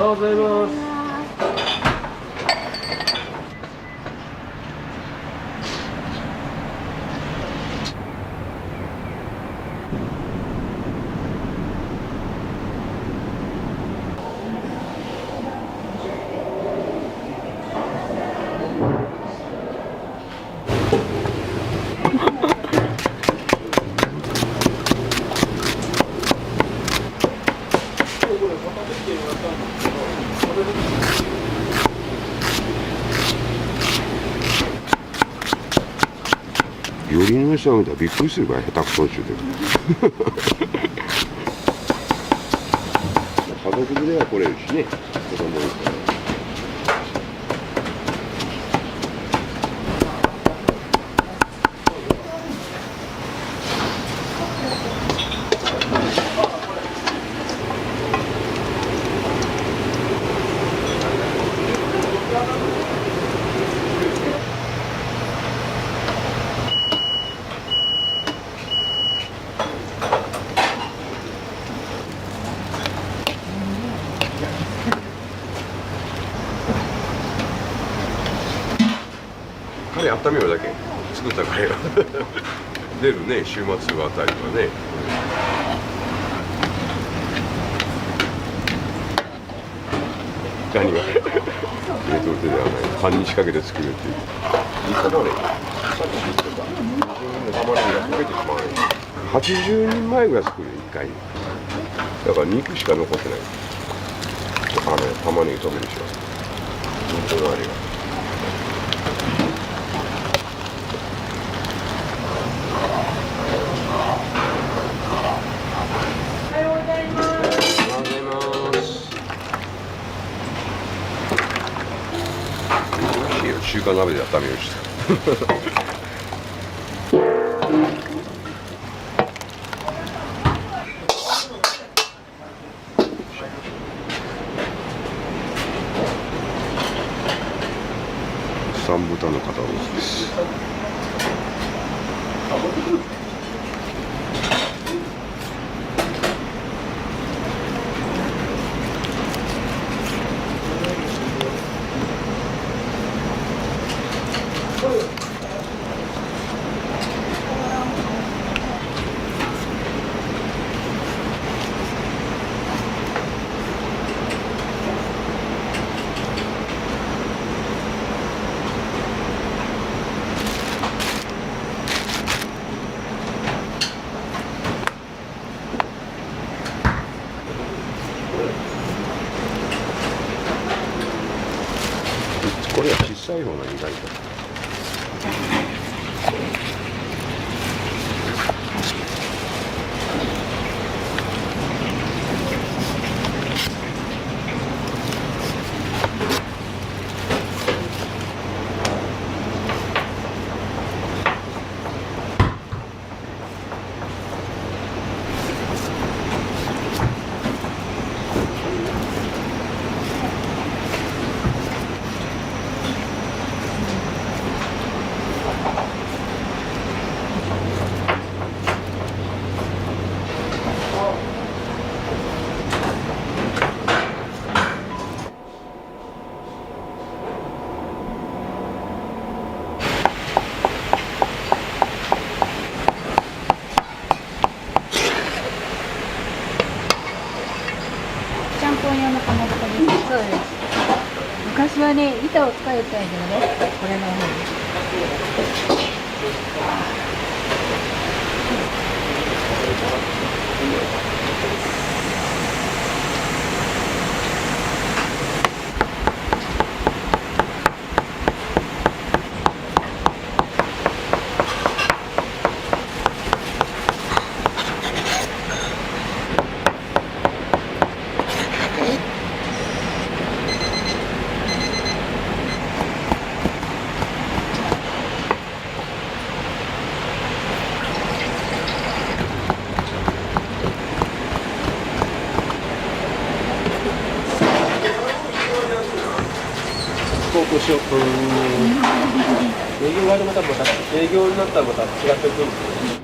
おはようございます。料理人の人が見たらびっくりするから下手くそっちゅうて家族連れは来れるしね、子供いるから。カレー温めるだけ作ったカレーが出るね、週末あたりはね。何が冷凍手ではない、半日かけて作るっていう。いいかな、俺。玉ねぎが溶けてしまうね。80人前ぐらい作る1回に。だから肉しか残ってない。玉ねぎ溶けてしまう。肉の味が。おはようございます。おはようございます。美味しいよ。中華鍋で温めようとした。三豚の肩ロースです。これは小さい方が意外と。ちゃんぽん用のかまぼこです。そうです。昔はね、板を使いたいけどね、これの方に。高校しよう。営業があるまた営業になったらまた違ってくるんですよ。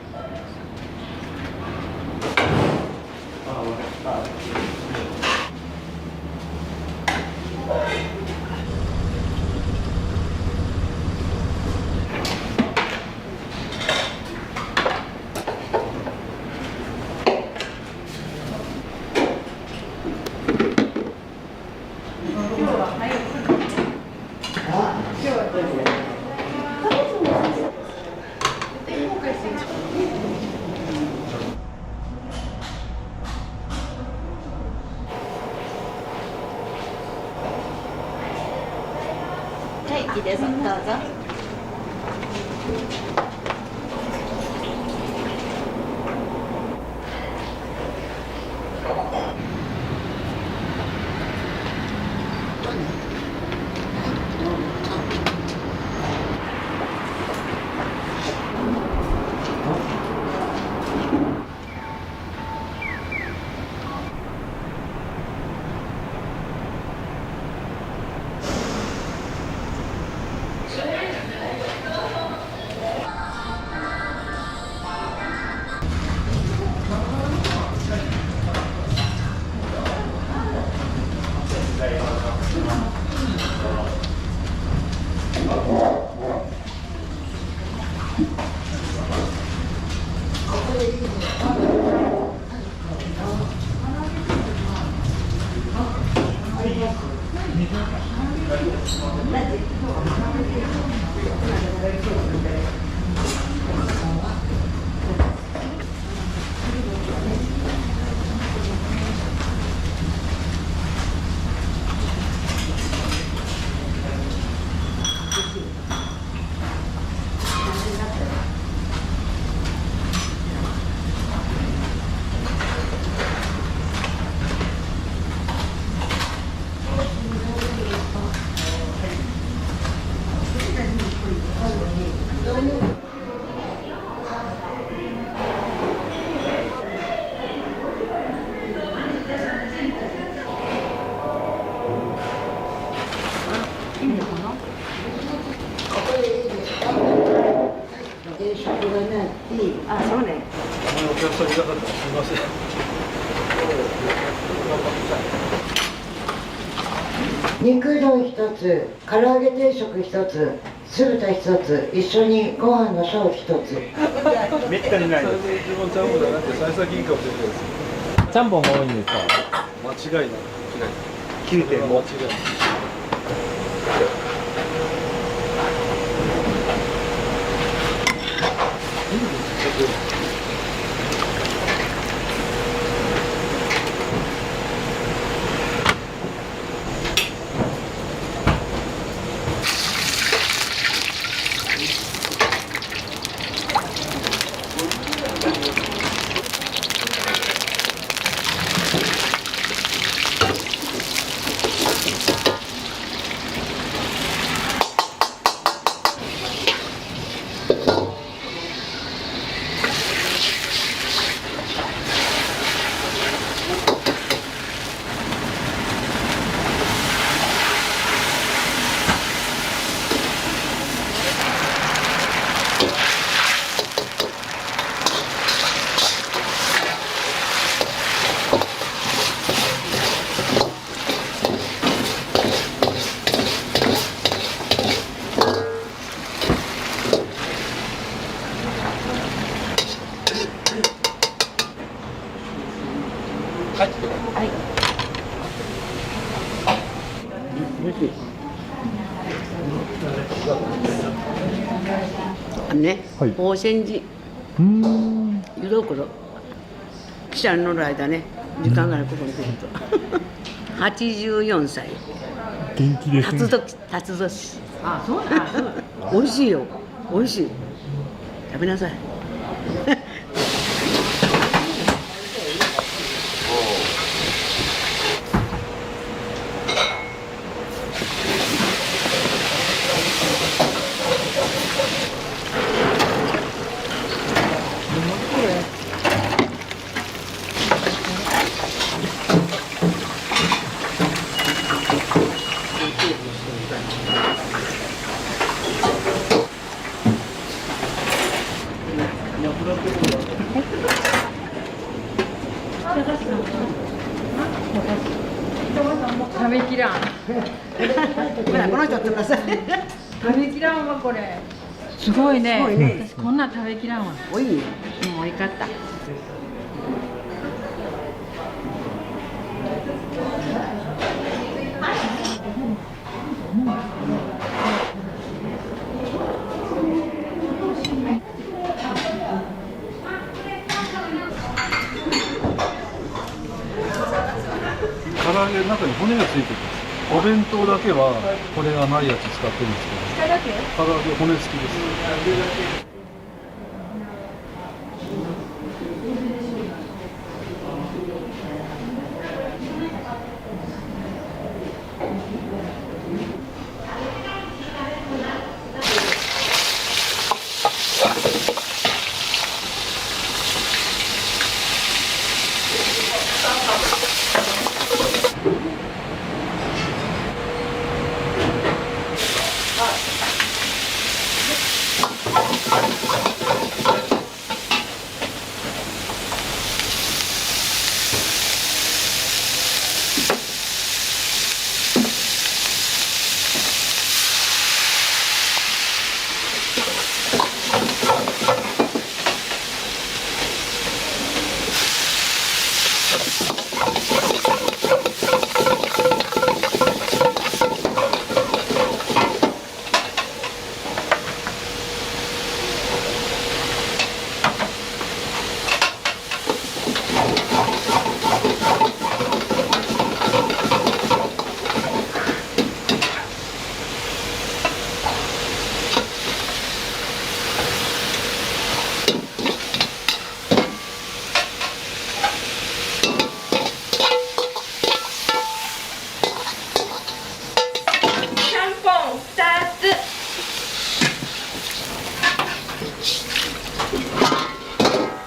はい、いいです。どうぞ。さぎなかったらすみません。肉うどん1つ、唐揚げ定食1つ、酢豚1つ、一緒にご飯の小1つ。めったにないです。自分ちゃんぽんじゃなくて幸先いいかもしれないです。ちゃんぽんが多いんですか？間違いない。切れても間違いない。ね、宝泉寺湯どころ汽車に乗る間ね、時間があるここに来ると84歳元気ですね。辰年。あ、そうなん。美味しいよ、美味しい。食べなさい。食べきらん。ほら、この人ってください。食べきらんわ、これ。すごいね。すごいね。私こんなん食べきらんわ。おい。もうおいかった。唐揚げの中に骨がついてるんです。お弁当だけは骨がないやつ使ってるんですけど、唐揚げ骨付きです。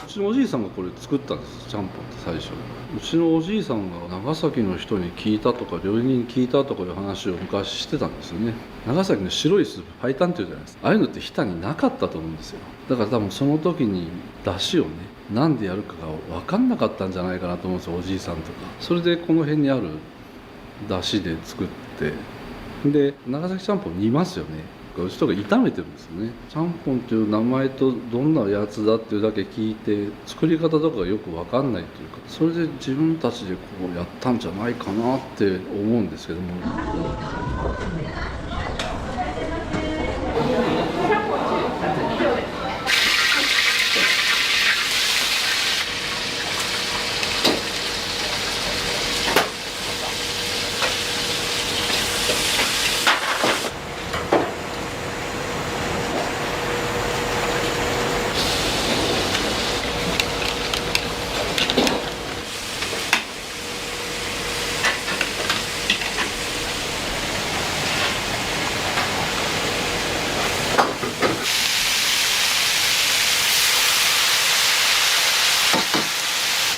うちのおじいさんがこれ作ったんです、ちゃんぽんって最初。うちのおじいさんが長崎の人に聞いたとか料理人に聞いたとかいう話を昔してたんですよね。長崎の白いスープ白湯っていうじゃないですか。ああいうのって日田になかったと思うんですよ。だから多分その時に出汁をねなんでやるかが分かんなかったんじゃないかなと思うんですよ、おじいさんとか。それでこの辺にある出汁で作って、で長崎ちゃんぽん煮ますよね。うちとか炒めてるんですよね。ちゃんぽんという名前とどんなやつだっていうだけ聞いて、作り方とかがよく分かんないというか、それで自分たちでこうやったんじゃないかなって思うんですけども。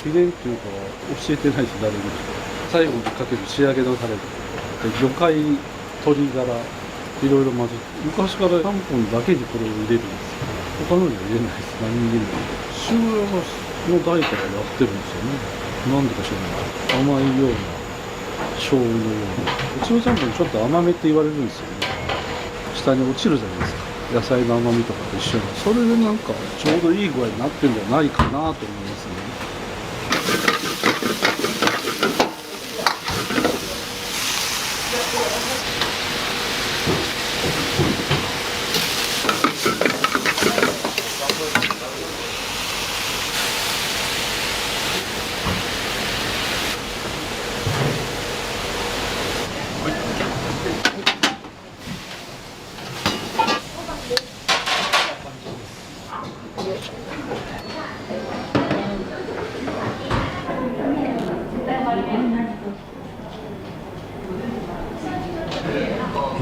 秘伝っていうか教えてないし誰にも。最後にかける仕上げのタレで魚介鶏ガラいろいろ混ぜて、昔からちゃんぽんだけにこれを入れるんです。他のには入れないです。何に入れない。父親の代からやってるんですよね。なんでか知らない。甘いような醤油のような。うちのちゃんぽんちょっと甘めって言われるんですよね。下に落ちるじゃないですか。野菜の甘みとかと一緒に。それでなんかちょうどいい具合になってるんじゃないかなと思いますね。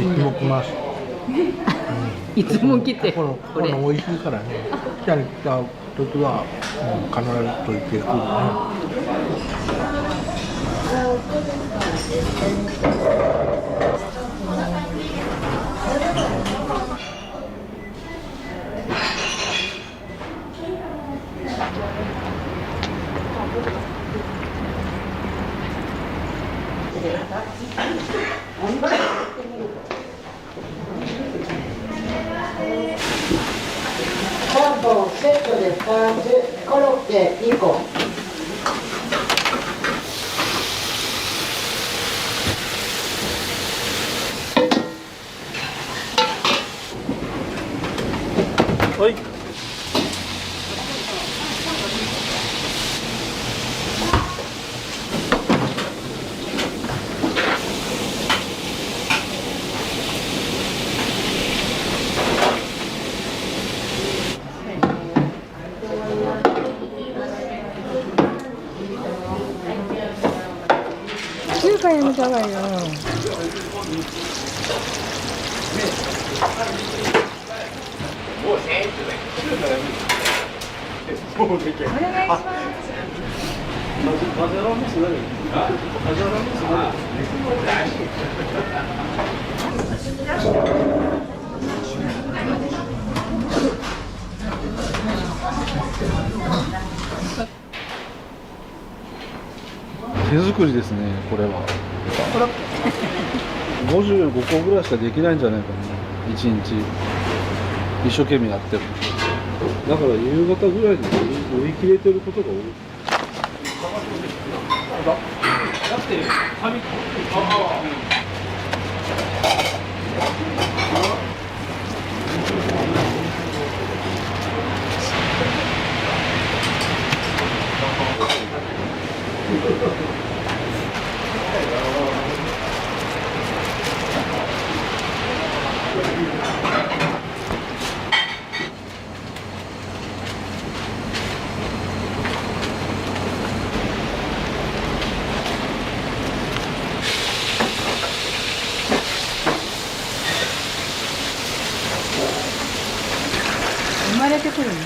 いつも来ます。いつも来て。これ美味しいからね。来た時は、必ずと言ってくるちゃんぽんセットで2つ、コロッケ2個。はい。中華やめた方がいいよ。お願いします。手作りですね、これは。55個ぐらいしかできないんじゃないかな、1日。一生懸命やってる。だから夕方ぐらいに売り切れてることが多い。だって紙生まれてくるんだ。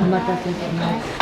お待たせします。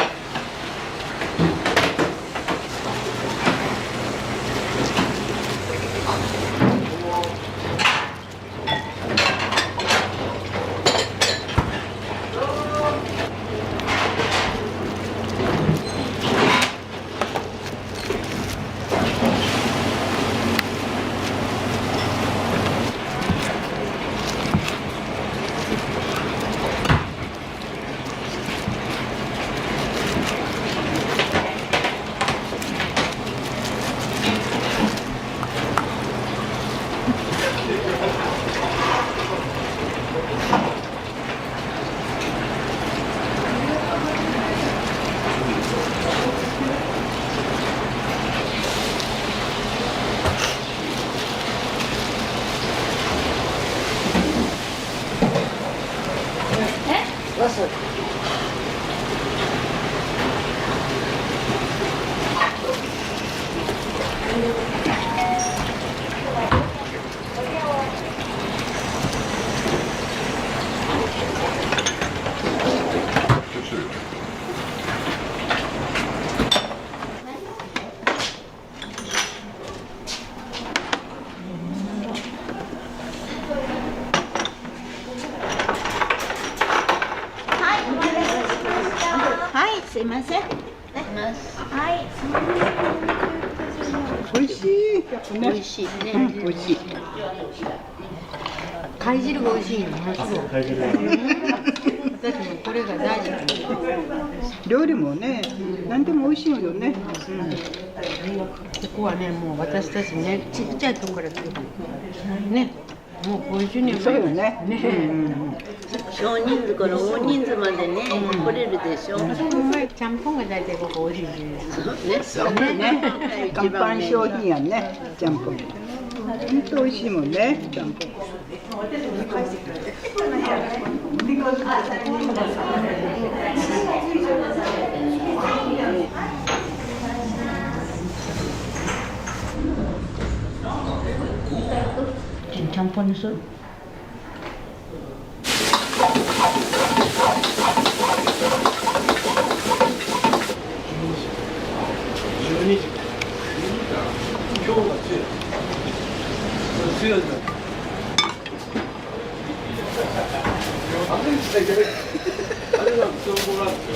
すいません。はい。美味しい。美味しいね。美味しい。貝汁が美味しいよ。貝汁。私もこれが大事。料理もね、何でも美味しいよね。ここはね、もう私たちね、ちっちゃいところから来る。ね。もう50年そうよね。少人数から大人数までね、来れるでしょ。ちゃんぽんが大体ここ美味しいです。そうね。看板商品やね、ちゃんぽん。本当美味しいもんね、ちゃんぽん。ちゃんぽんにする。12時。今日が強い。強いんだ。あれにしちゃいけない。あれなんですよ、こうなんですよ。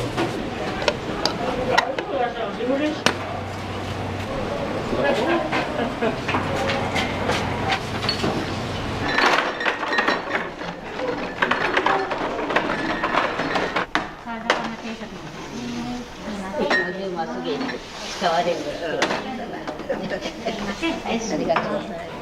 使われる。はい、ありがとうございます。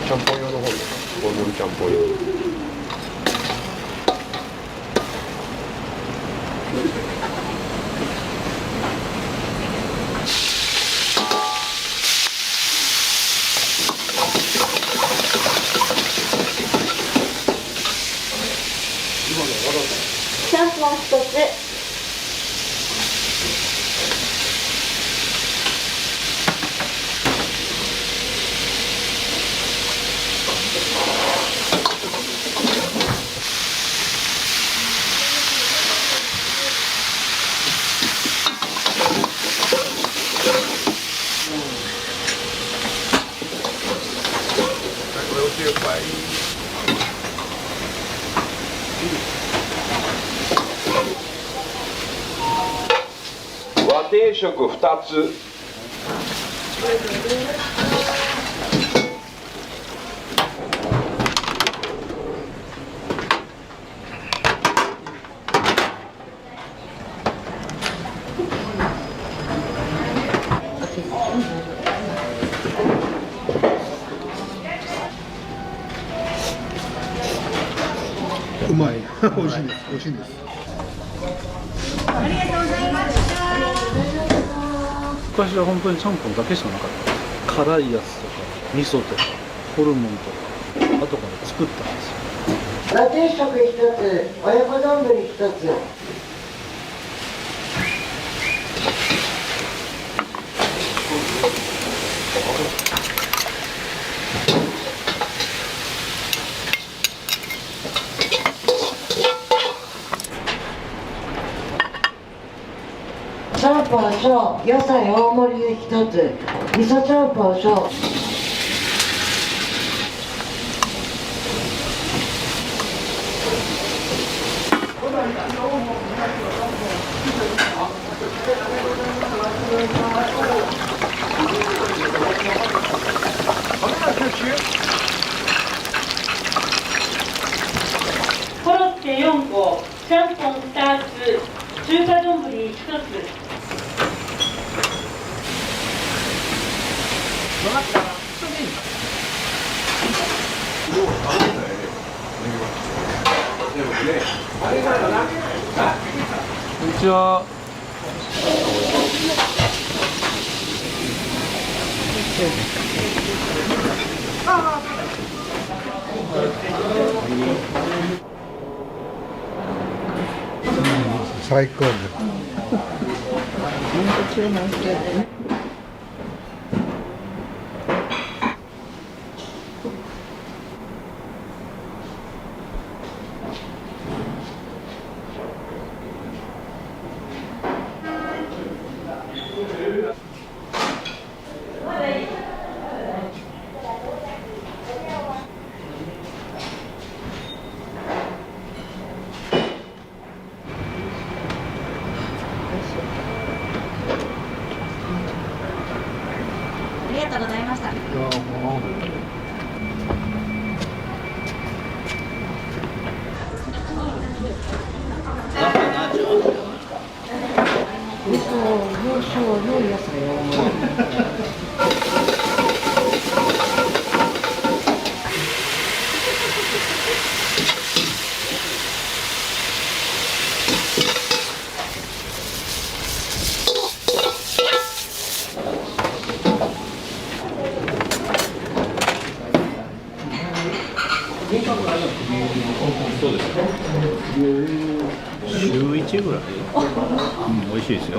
ちゃんぽん用の方ですか。大盛りちゃんぽん用。う一つ。和定食2つ。うまい。美味しいです。美味しいです。ありがとうございました。昔は本当にちゃんぽんだけしかなかった。辛いやつとか味噌とかホルモンとか後から作ったんですよ。和定食一つ、親子丼一つ。ちゃんぽん小、野菜大盛り一つ、味噌ちゃんぽん小。コロッケ4個、ちゃんぽん2つ、中華丼1つ。こんにちは。最高です。注文してね。ありがとうございました。味噌、洋野菜大盛り。そうですか。週1ぐらい。美味しいですよ。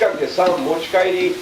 掛け3持ち帰り。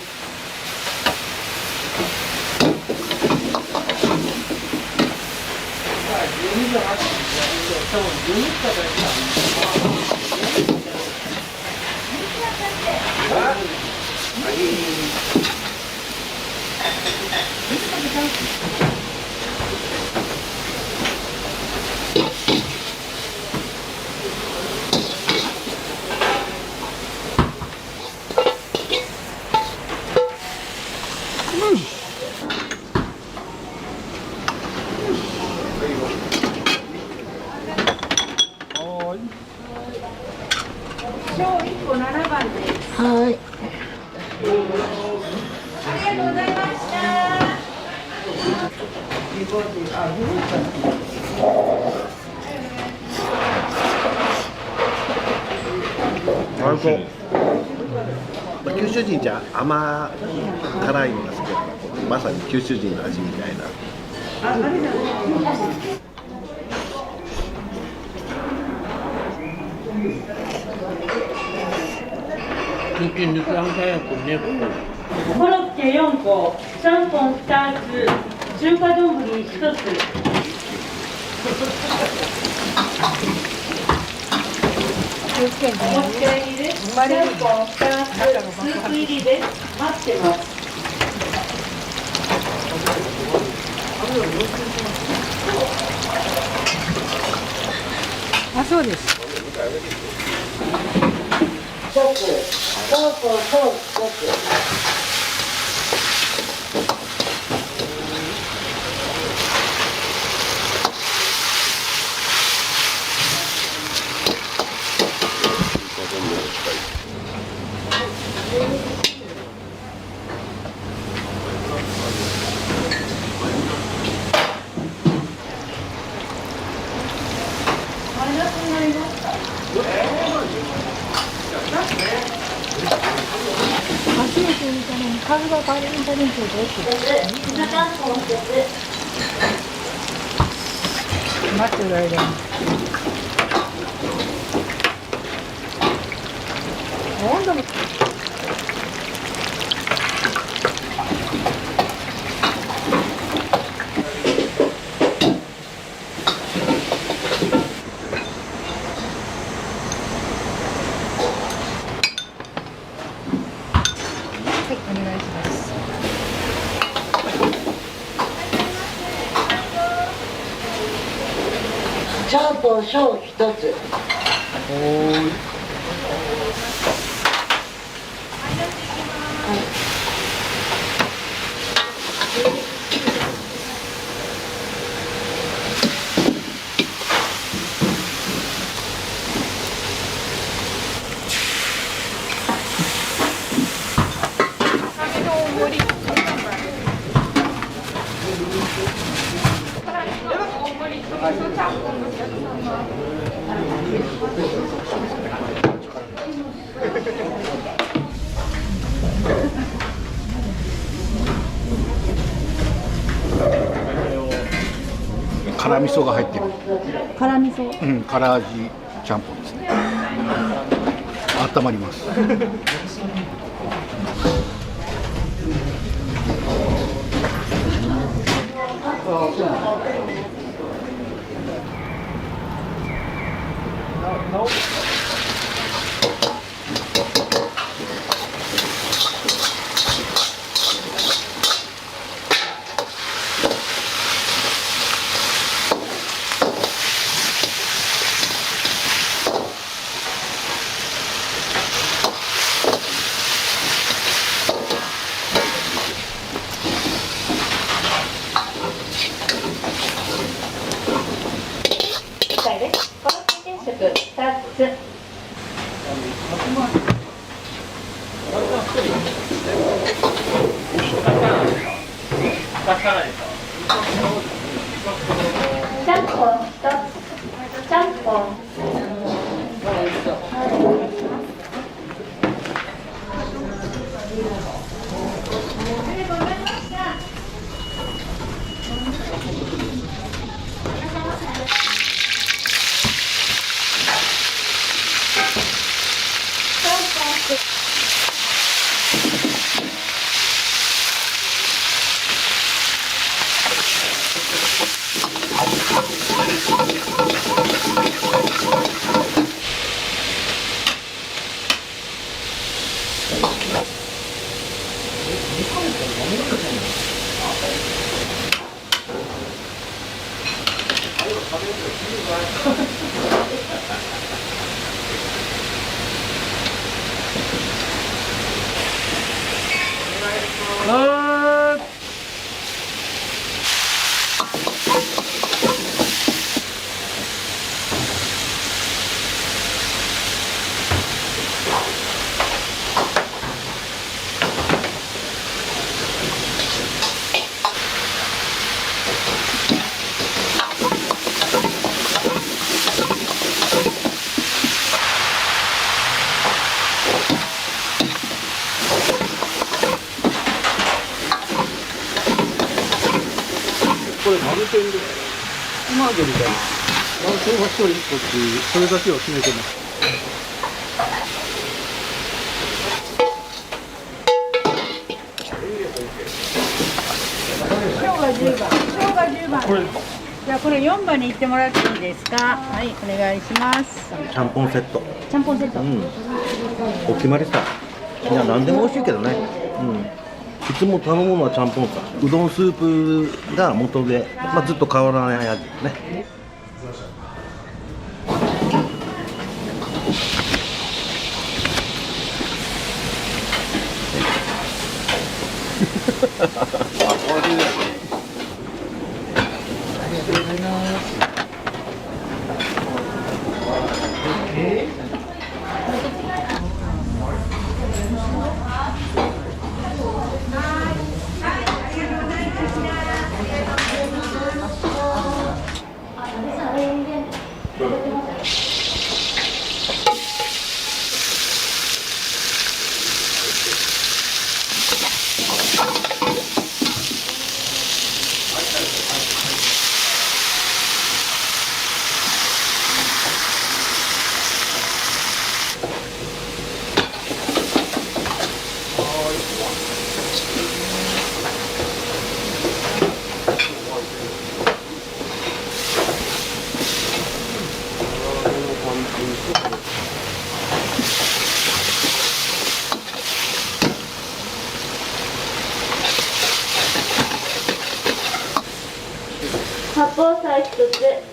小1個7番です。はい。ありがとうございました。九州人じゃ甘辛いのが好きだ。まさに九州人の味みたいな。コロッケ4個、ちゃんぽん2つ、中華丼1つ。お持ち帰りです。ちゃんぽん2つ、スープ入りです。待ってます。あ、そうです。一つ、そうそうそう一つ。初めて見たのに数がバレンバレンってどう待ってる間に。温度も。ちゃんぽん小一つ。辛味噌が入ってる。辛味噌。うん、辛味ちゃんぽんですね。温まります。ちゃんぽん1つ、ちゃんぽん。これ丸天で今までみたいに男性が1人1個っていうそれだけを決めてます。生姜10番。生姜10番。じゃあこれ4番に行ってもらっていいですか。はい、お願いします。ちゃんぽんセット。ちゃんぽんセット。お決まりさ。いや何でも美味しいけどね。いつも頼むのはちゃんぽんさ。うどんスープが元で、ずっと変わらない味ですね。八宝菜1つ。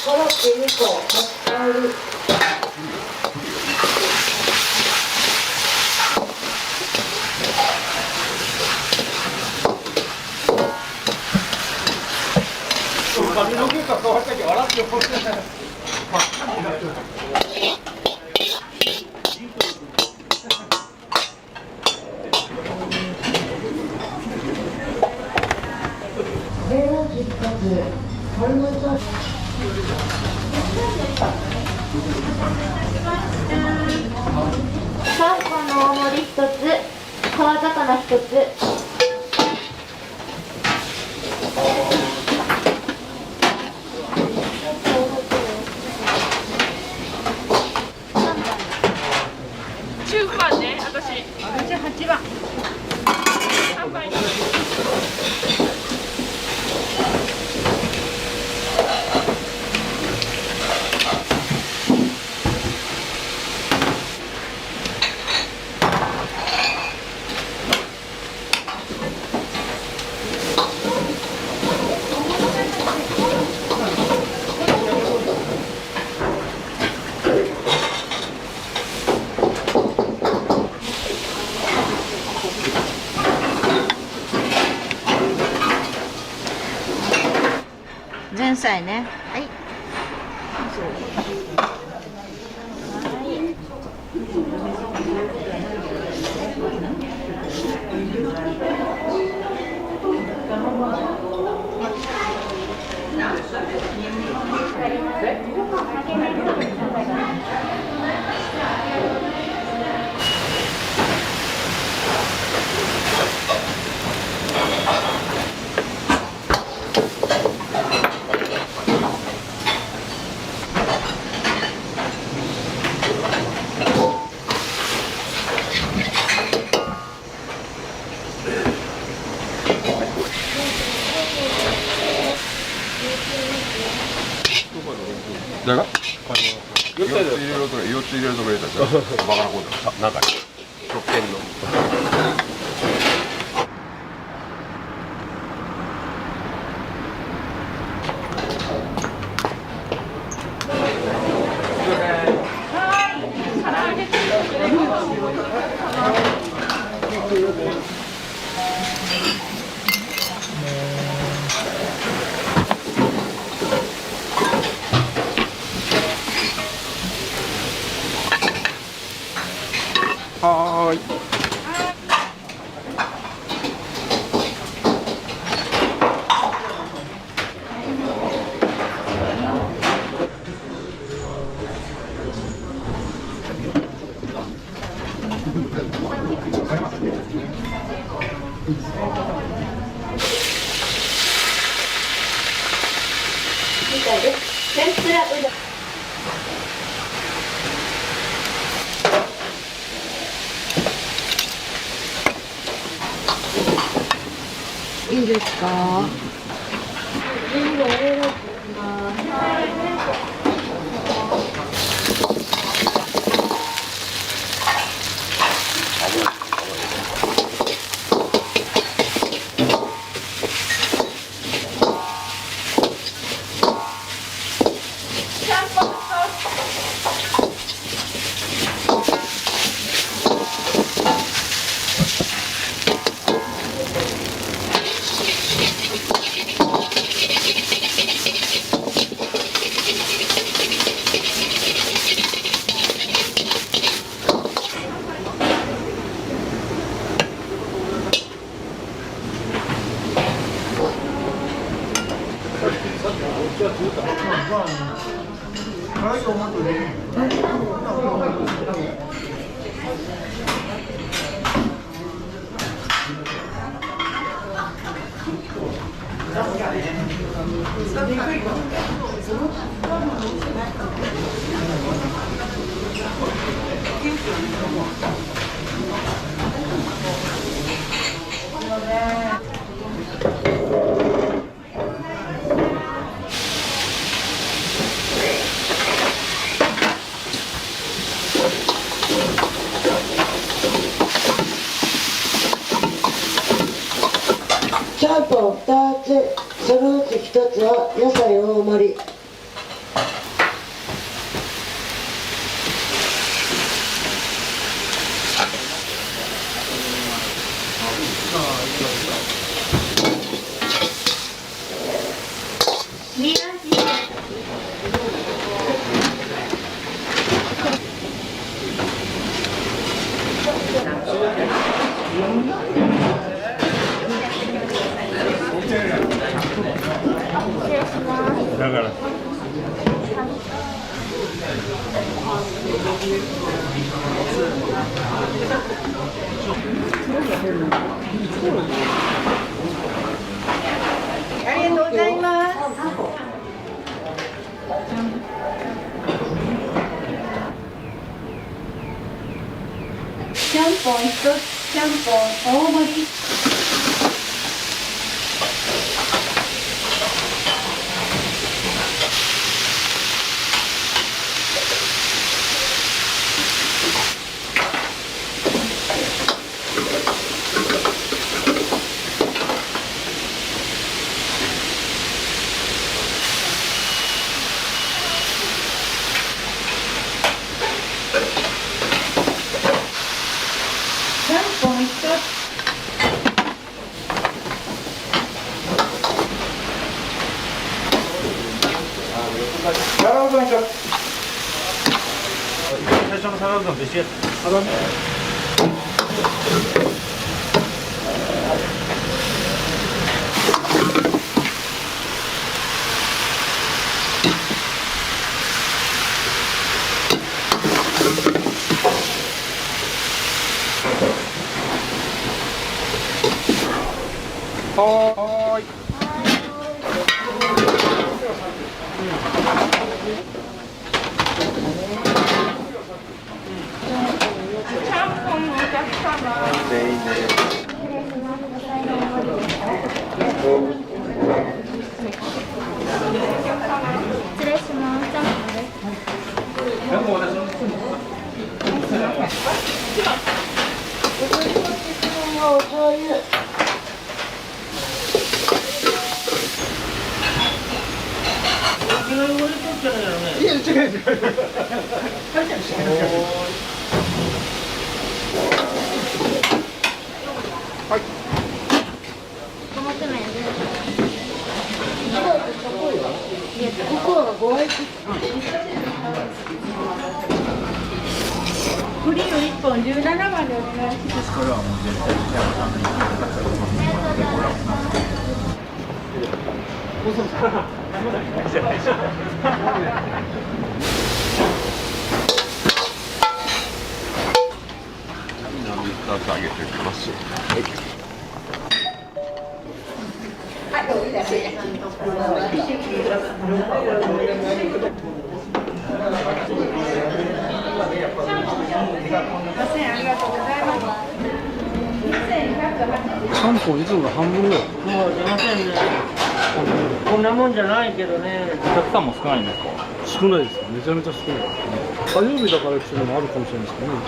コロッケ2個、髪の毛が変わったけど笑って怒ってない。3個の大盛り1つ、川魚1つ。15番ね、私8番。3番。前菜ね。はい。誰が4つ入れるとか4つ入れるとか入れたらバカなことだ中に6点のはーい。天ぷらうどん。いいですか。ちゃんぽん2つ、そのうち1つは野菜大盛り。だからありがとうございます。ちゃんぽん1つ、ちゃんぽん大盛り。ちゃんぽん1つ。皿うどん1つ。最初の皿うどんと一緒やった。はーい。ちゃんぽんのお客様。全員で。失礼します。ちゃんぽんです。お醤油。いや、違う違う。はい。表面で。ここはご愛顧。フリーを1本17番でお願いします。これはもう絶対北山さん2つあげておきます。ちゃんぽんいつもの半分ぐらい。もう出ませんね。こんなもんじゃないけどね。お客さんも少ないんですか？少ないです。めちゃめちゃ少ない。火曜日だからっていうのもあるかもしれないですけどね。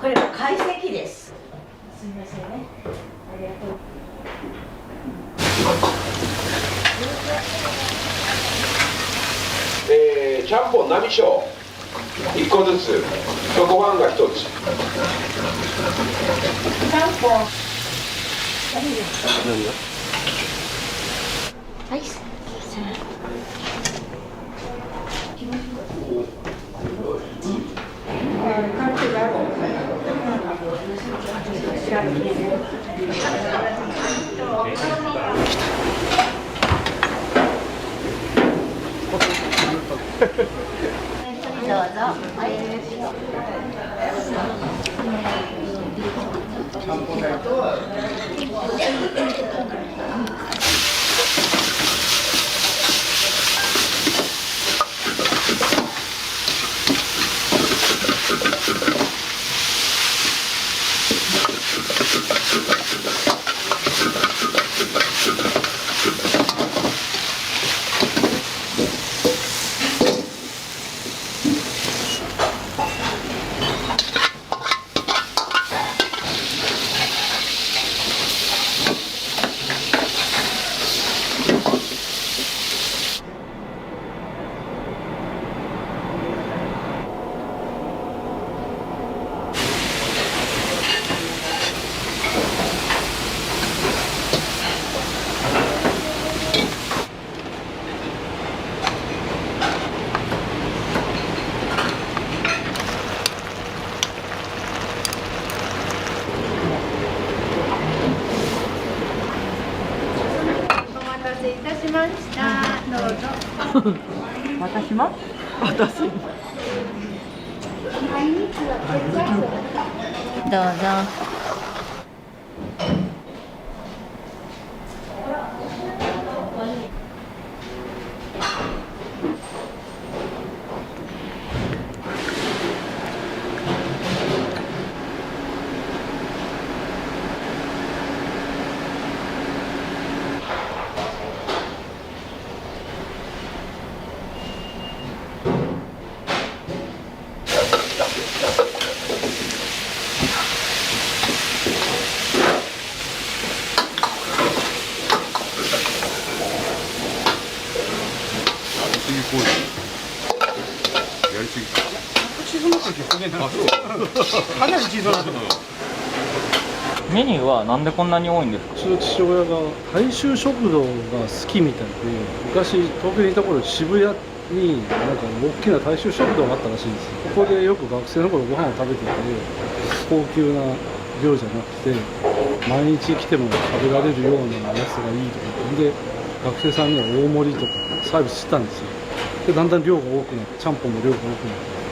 これは懐石です。すみませんね。ありがとう。ちゃんぽん並小1個ずつ、そこご飯が1つ。ちゃんぽん。はい。すみません。どうぞ。私も？私。どうぞ。時焦げない。あ、そうかなり小さなの。メニューはなんでこんなに多いんですか？うちの父親が大衆食堂が好きみたいで、昔東京にいた頃渋谷になんか大きな大衆食堂があったらしいんですよ。ここでよく学生の頃ご飯を食べていて、高級な量じゃなくて毎日来ても食べられるようなやつがいいとかで、学生さんには大盛りとかサービスしてたんですよ。でだんだん量が多くなって、ちゃんぽんも量が多くなって。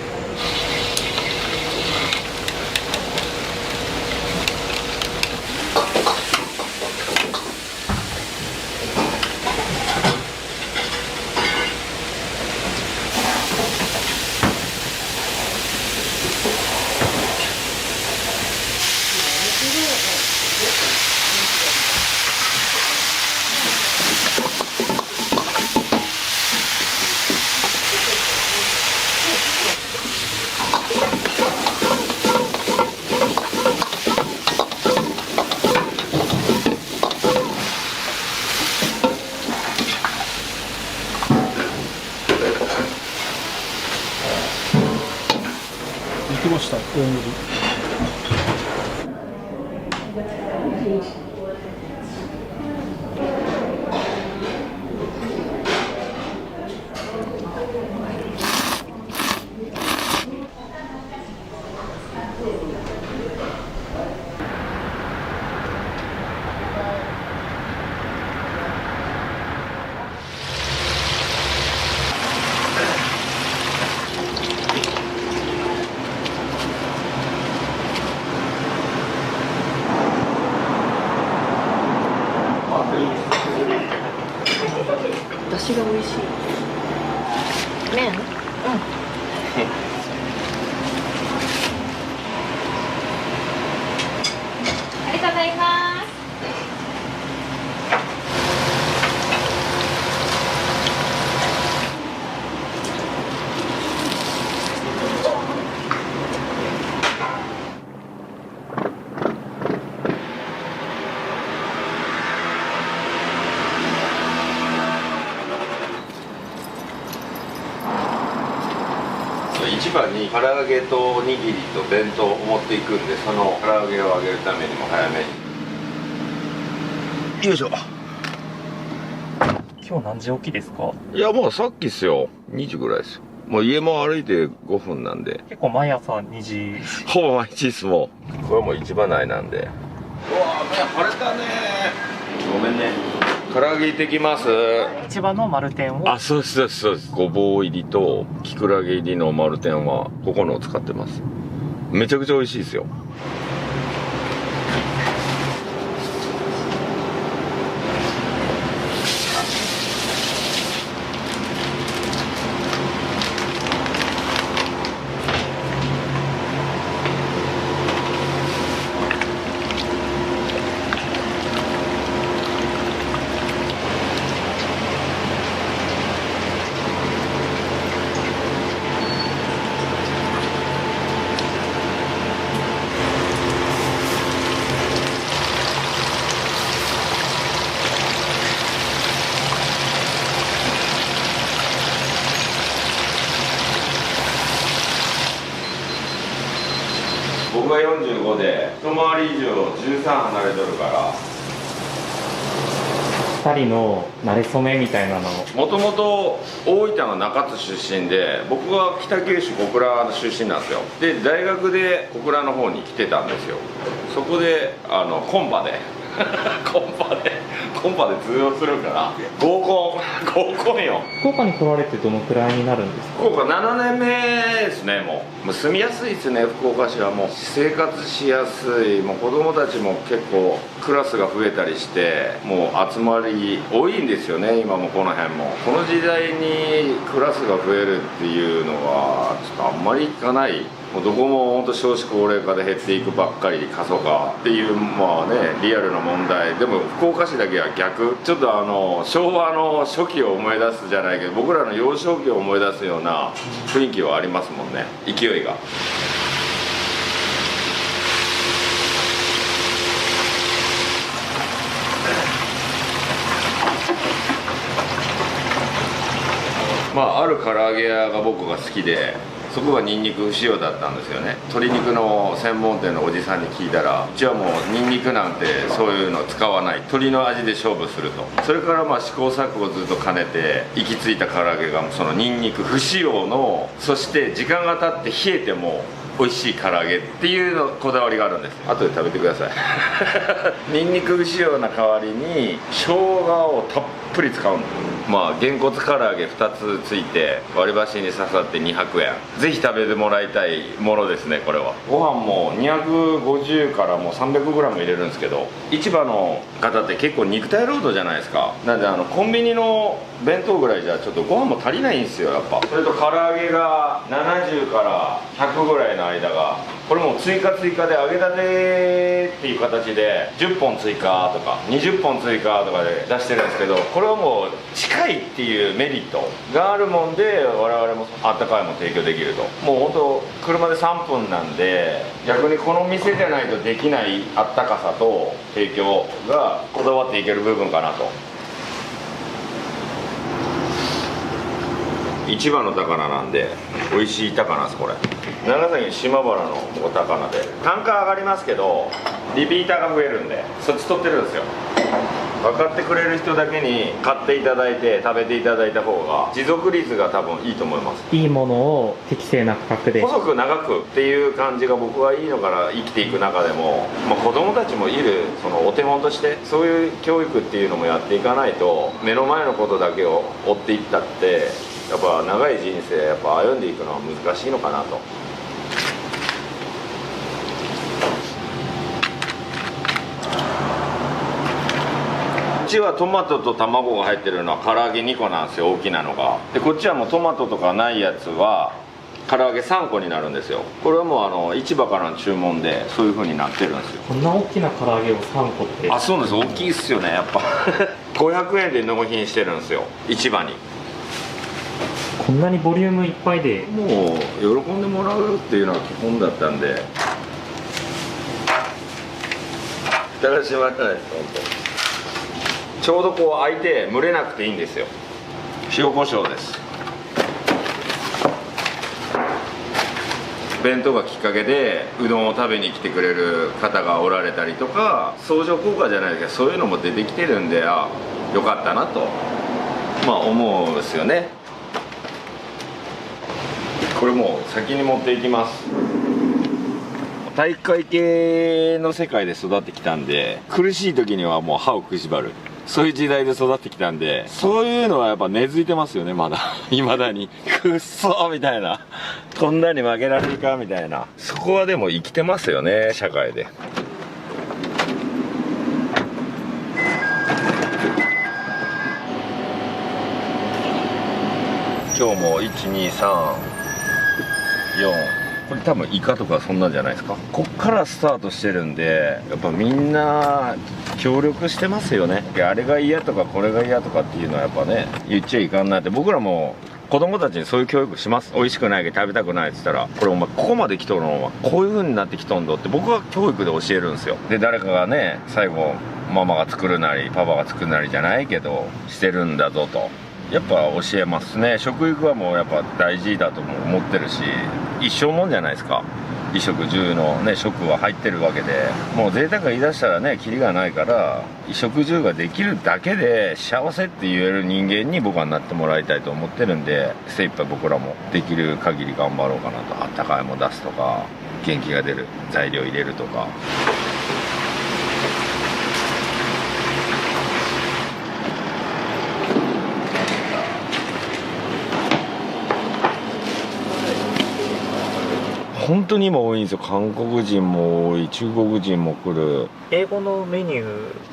行きました、大盛り。出汁が美味しい。麺？うん。ありがとうございます。市場に唐揚げとおにぎりと弁当を持っていくんで、その唐揚げを揚げるためにも早めに。よいしょ。今日何時起きですか？いや、もうさっきっすよ。2時ぐらいですよ。もう家も歩いて5分なんで。結構毎朝2時。ほぼ毎日っすもん。これはもう市場内なんで。うわー、目晴れたねー。ごめんね。唐揚げ行ってきます。市場の丸天を。あ、そうですそうですそうです。ごぼう入りときくらげ入りの丸天はここのを使ってます。めちゃくちゃ美味しいですよ。僕が45で一回り以上13離れとるから。2人の馴れ初めみたいなの。もともと大分の中津出身で、僕は北九州小倉の出身なんですよ。で大学で小倉の方に来てたんですよ。そこでコンパでコンパで通用するから合コンよ。福岡に来られてどのくらいになるんですか？福岡7年目ですね。もう住みやすいですね。福岡市はもう生活しやすい。もう子供たちも結構クラスが増えたりして、もう集まり多いんですよね。今もこの辺もこの時代にクラスが増えるっていうのはちょっとあんまり聞かない。もうどこも本当少子高齢化で減っていくばっかり過疎化っていう、まあね、リアルな問題でも、福岡市だけは逆。ちょっと昭和の初期を思い出すじゃないけど、僕らの幼少期を思い出すような雰囲気はありますもんね、勢いが。まあ、ある唐揚げ屋が僕が好きで、そこがニンニク不使用だったんですよね。鶏肉の専門店のおじさんに聞いたら、うちはもうニンニクなんてそういうの使わない、鶏の味で勝負すると。それから試行錯誤をずっと兼ねて行き着いた唐揚げがそのニンニク不使用の、そして時間が経って冷えても美味しい唐揚げっていうのこだわりがあるんです。後で食べてくださいニンニク不使用な代わりに生姜をたっぷり使うんです。げんこつ唐揚げ2つついて割り箸に刺さって200円。ぜひ食べてもらいたいものですね。これはご飯も250からもう 300g 入れるんですけど、市場の方って結構肉体労働じゃないですか。なんでコンビニの弁当ぐらいじゃちょっとご飯も足りないんですよ、やっぱ。それと唐揚げが70から100ぐらいの間が、これも追加で揚げたてっていう形で10本追加とか20本追加とかで出してるんですけど、これはもう近いっていうメリットがあるもんで、我々もあったかいもの提供できると。もう本当車で3分なんで、逆にこの店じゃないとできないあったかさと提供がこだわっていける部分かなと。市場の高菜なんで美味しい高菜です。これ長崎島原のお高菜で単価上がりますけどリピーターが増えるんで、そっち取ってるんですよ。分かってくれる人だけに買っていただいて食べていただいた方が持続率が多分いいと思います。いいものを適正な価格で細く長くっていう感じが僕はいいのかな。生きていく中でも、子供たちもいるそのお手本としてそういう教育っていうのもやっていかないと、目の前のことだけを追っていったってやっぱ長い人生やっぱ歩んでいくのは難しいのかなと。こっちはトマトと卵が入ってるのは唐揚げ2個なんですよ、大きなのが。でこっちはもうトマトとかないやつは唐揚げ3個になるんですよ。これはもう市場からの注文でそういう風になってるんですよ。こんな大きな唐揚げを3個って。そうなんです。大きいっすよね、やっぱ500円で納品してるんですよ、市場に。こんなにボリュームいっぱいでもう喜んでもらうっていうのは基本だったんで。だらしまらないです、本当。ちょうどこう開いて蒸れなくていいんですよ。塩コショウです。弁当がきっかけでうどんを食べに来てくれる方がおられたりとか、相乗効果じゃないですけどそういうのも出てきてるんで、よかったなと思うんですよね。これもう先に持っていきます。体育会系の世界で育ってきたんで、苦しい時にはもう歯をくしばる、そういう時代で育ってきたんで、そういうのはやっぱ根付いてますよね、まだいまだに。くっそみたいな、こんなに負けられるかみたいな、そこはでも生きてますよね、社会で。今日も123これ多分イカとかそんなんじゃないですか。こっからスタートしてるんで、やっぱみんな協力してますよね。あれが嫌とかこれが嫌とかっていうのはやっぱね、言っちゃいかんなって。僕らも子供たちにそういう教育します。美味しくないけど食べたくないって言ったら、これお前ここまで来とるのはこういう風になってきとんどって僕は教育で教えるんですよ。で誰かがね、最後ママが作るなりパパが作るなりじゃないけどしてるんだぞと、やっぱ教えますね。食育はもうやっぱ大事だとも思ってるし、一生もんじゃないですか。衣食住のね食は入ってるわけで、もう贅沢言い出したらねキリがないから、衣食住ができるだけで幸せって言える人間に僕はなってもらいたいと思ってるんで、精一杯僕らもできる限り頑張ろうかなと。あったかいも出すとか、元気が出る材料入れるとか。本当に今多いんですよ。韓国人も多い、中国人も来る。英語のメニュ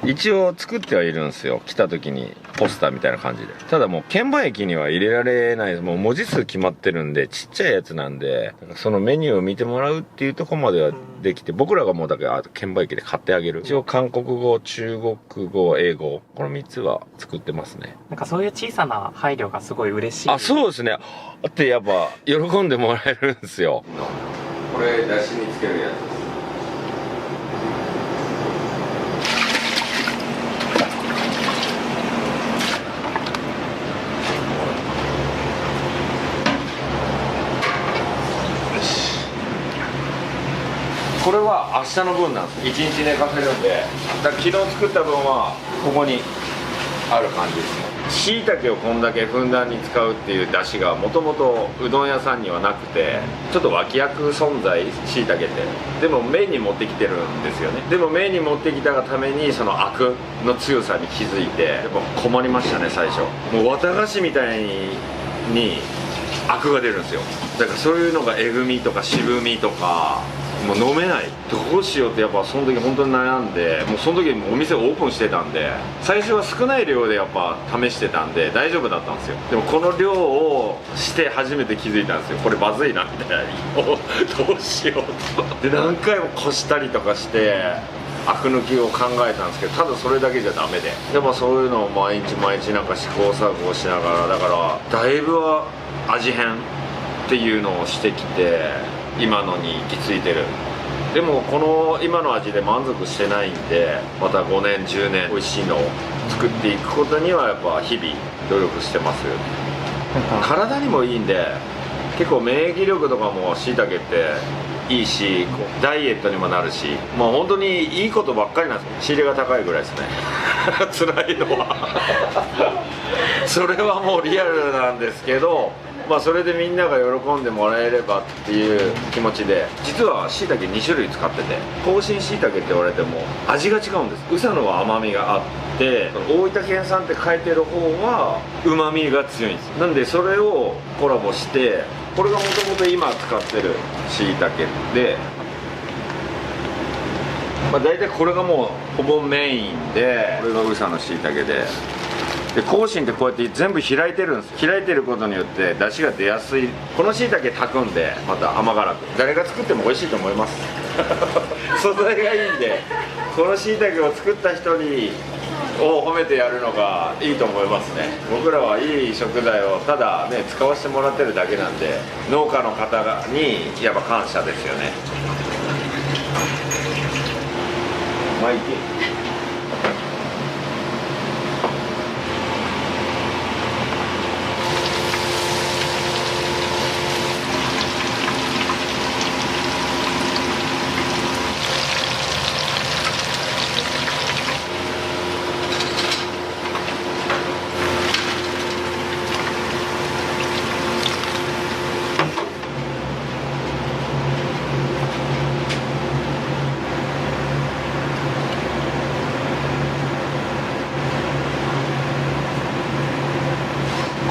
ー一応作ってはいるんですよ。来た時にポスターみたいな感じで。ただもう券売機には入れられない。もう文字数決まってるんで、ちっちゃいやつなんで、そのメニューを見てもらうっていうところまではできて、僕らがもうだけ券売機で買ってあげる。一応韓国語、中国語、英語、この3つは作ってますね。なんかそういう小さな配慮がすごい嬉しい。そうですね。だってやっぱ喜んでもらえるんですよ。これだしにつけるやつです。これは明日の分なんです。1日寝かせるんで、だから昨日作った分はここにある感じですね。しいたけをこんだけふんだんに使うっていう出汁がもともとうどん屋さんにはなくて、ちょっと脇役存在、しいたけって。でも麺に持ってきてるんですよね。でも麺に持ってきたがためにそのアクの強さに気づいて、やっぱ困りましたね最初。もう綿菓子みたいにアクが出るんですよ。だからそういうのがえぐみとか渋みとかもう飲めない、どうしようってやっぱその時本当に悩んで、もうその時お店オープンしてたんで、最初は少ない量でやっぱ試してたんで大丈夫だったんですよ。でもこの量をして初めて気づいたんですよ、これまずいなみたいなどうしようとで何回もこしたりとかしてアク抜きを考えたんですけど、ただそれだけじゃダメで、やっぱそういうのを毎日毎日なんか試行錯誤しながら、だからだいぶは味変っていうのをしてきて今のに行き着いてる。でもこの今の味で満足してないんで、また5年10年美味しいのを作っていくことにはやっぱ日々努力してます。体にもいいんで、結構免疫力とかもしいたけっていいし、こうダイエットにもなるし、もう本当にいいことばっかりなんですよ。仕入れが高いぐらいですね辛いのはそれはもうリアルなんですけど、まあそれでみんなが喜んでもらえればっていう気持ちで、実はしいたけ2種類使ってて、甲信しいたけって言われても味が違うんです。宇佐野は甘みがあって、大分県産って書いてる方はうまみが強いんです。なんでそれをコラボして、これがもともと今使ってるしいたけで、まあ大体これがもうほぼメインで、これが宇佐野しいたけで。で甲信ってこうやって全部開いてるんです。開いてることによって出汁が出やすい。このしいたけ炊くんでまた甘辛く、誰が作っても美味しいと思います素材がいいんで、このしいたけを作った人にを褒めてやるのがいいと思いますね。僕らはいい食材をただね使わせてもらってるだけなんで、農家の方にやっぱ感謝ですよね。巻いて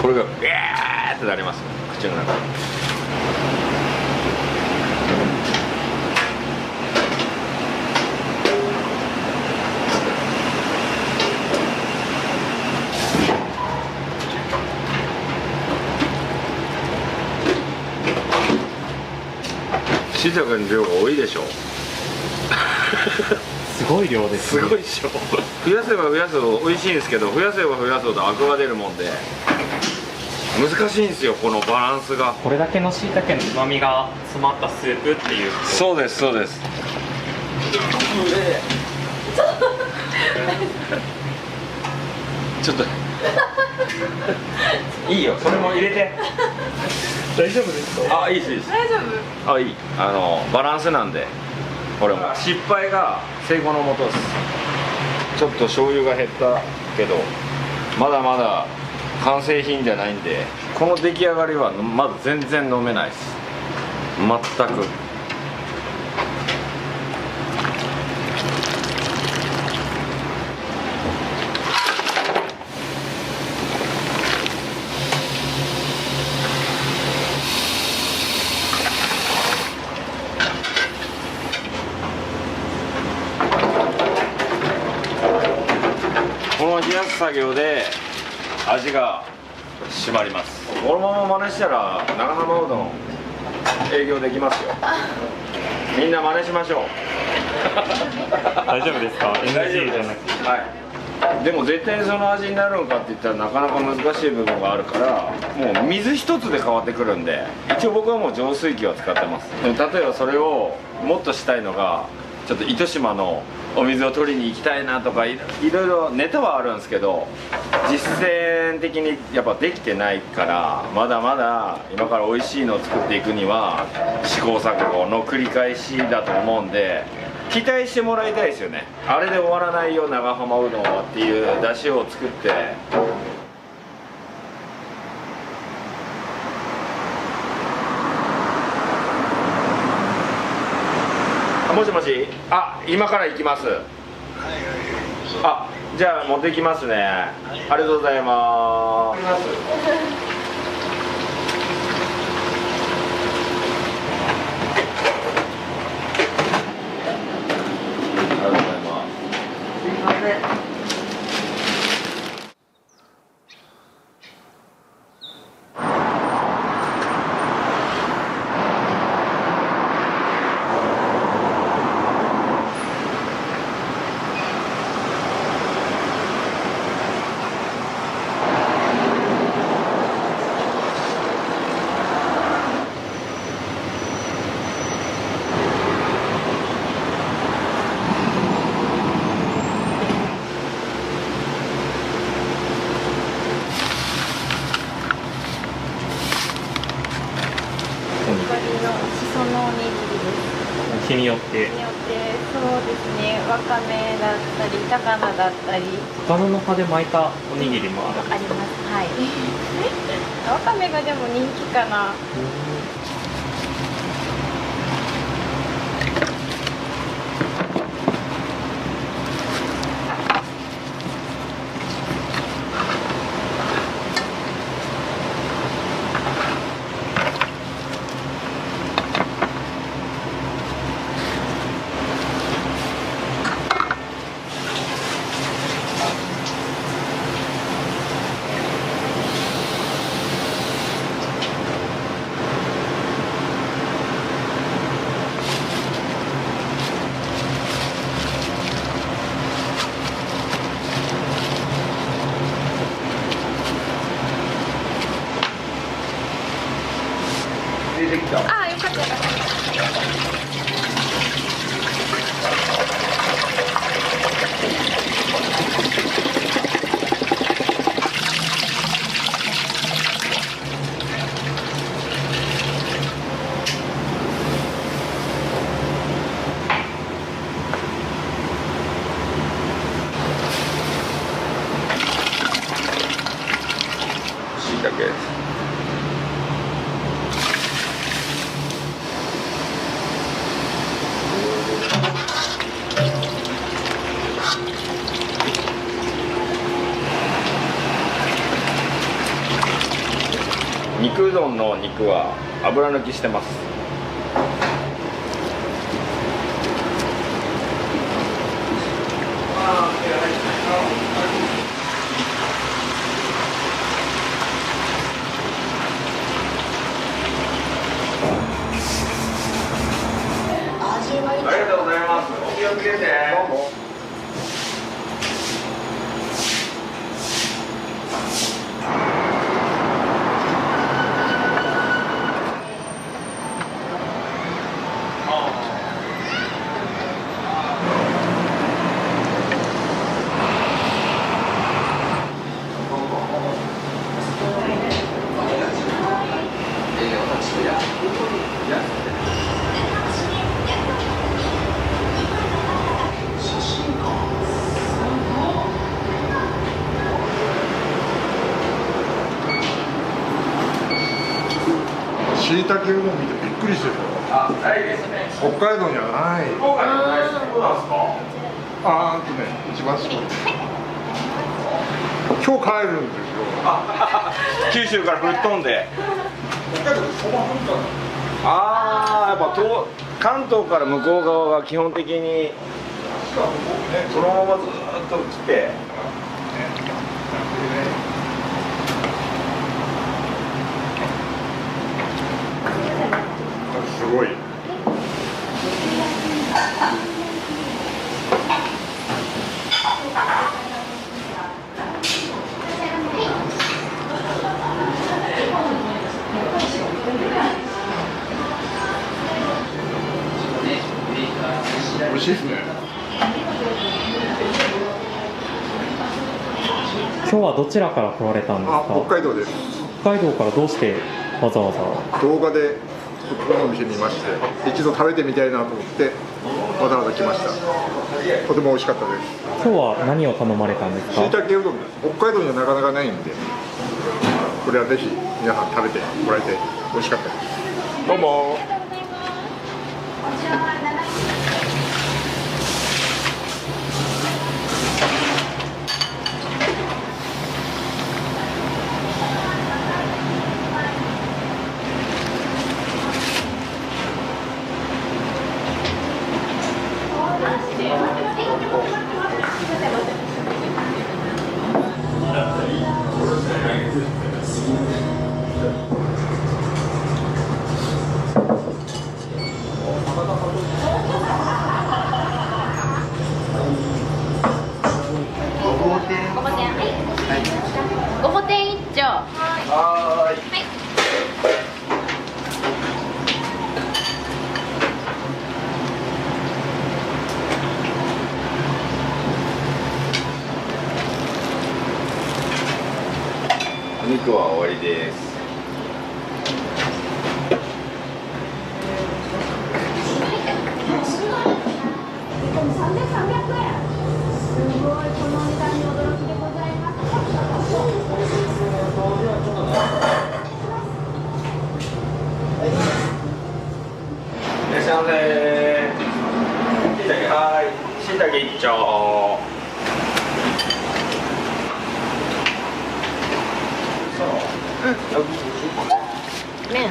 これがビャーってなります、口の中に。しいたけの量が多いでしょすごい量ですね。すごいでしょ増やせば増やすほど美味しいんですけど、増やせば増やすほどアクが出るもんで難しいんですよ、このバランスが。これだけのしいたけの旨味が詰まったスープっていう。そうですそうですちょっといいよ、それも入れて大丈夫ですか？あ、いいですいいです。大丈夫？あ、いい。バランスなんで、これも失敗が成功のもとです。ちょっと醤油が減ったけど、まだまだ完成品じゃないんで、この出来上がりはまだ全然飲めないです。全く。この冷やす作業で味が締まります。このまま真似したら長浜うどん営業できますよ。みんな真似しましょう大丈夫ですか？ NG じゃなくて。はい。でも絶対その味になるのかって言ったらなかなか難しい部分があるから、もう水一つで変わってくるんで、一応僕はもう浄水器を使ってます。でも例えばそれをもっとしたいのがちょっと糸島のお水を取りに行きたいなとかいろいろネタはあるんですけど、実践的にやっぱできてないから、まだまだ今から美味しいのを作っていくには試行錯誤の繰り返しだと思うんで、期待してもらいたいですよね。あれで終わらないよ長浜うどんはっていう出汁を作って。もしもし、あ、今から行きます。あ、じゃあ持ってきますね。ありがとうございます。ありがとうございます。すいません。日によって。そうですね、わかめだったり高菜だったり、高菜の葉で巻いたおにぎりもある。あります。はいわかめがでも人気かな。出てきた。ああ、よかったよかった。しいたけです。肉うどんの肉は油抜きしてます。ありがとうございます。お気をつけて。しいたけうどん見てびっくりしてる。あ、ないですね。北海道にはない。福岡にはないですね。どうなんですか。一番すごい。今日帰るんですよ。九州からぶっ飛んで。北海道そば文化。ああ、やっぱ関東から向こう側が基本的にそのままずっと来て。すごい。ね美味しいですね。今日はどちらから来られたんですか？北海道です。北海道からどうしてわざわざ？動画でこのお店見まして、一度食べてみたいなと思ってわざわざ来ました。とても美味しかったです。今日は何を頼まれたんですか？しいたけうどんです。北海道にはなかなかないんで、これはぜひ皆さん食べてもらえて美味しかったです。どうも。ごぼ天一丁。はい。お肉は終わりです。いらっしゃいませ。しいたけ、はい。しいたけ一丁。麺。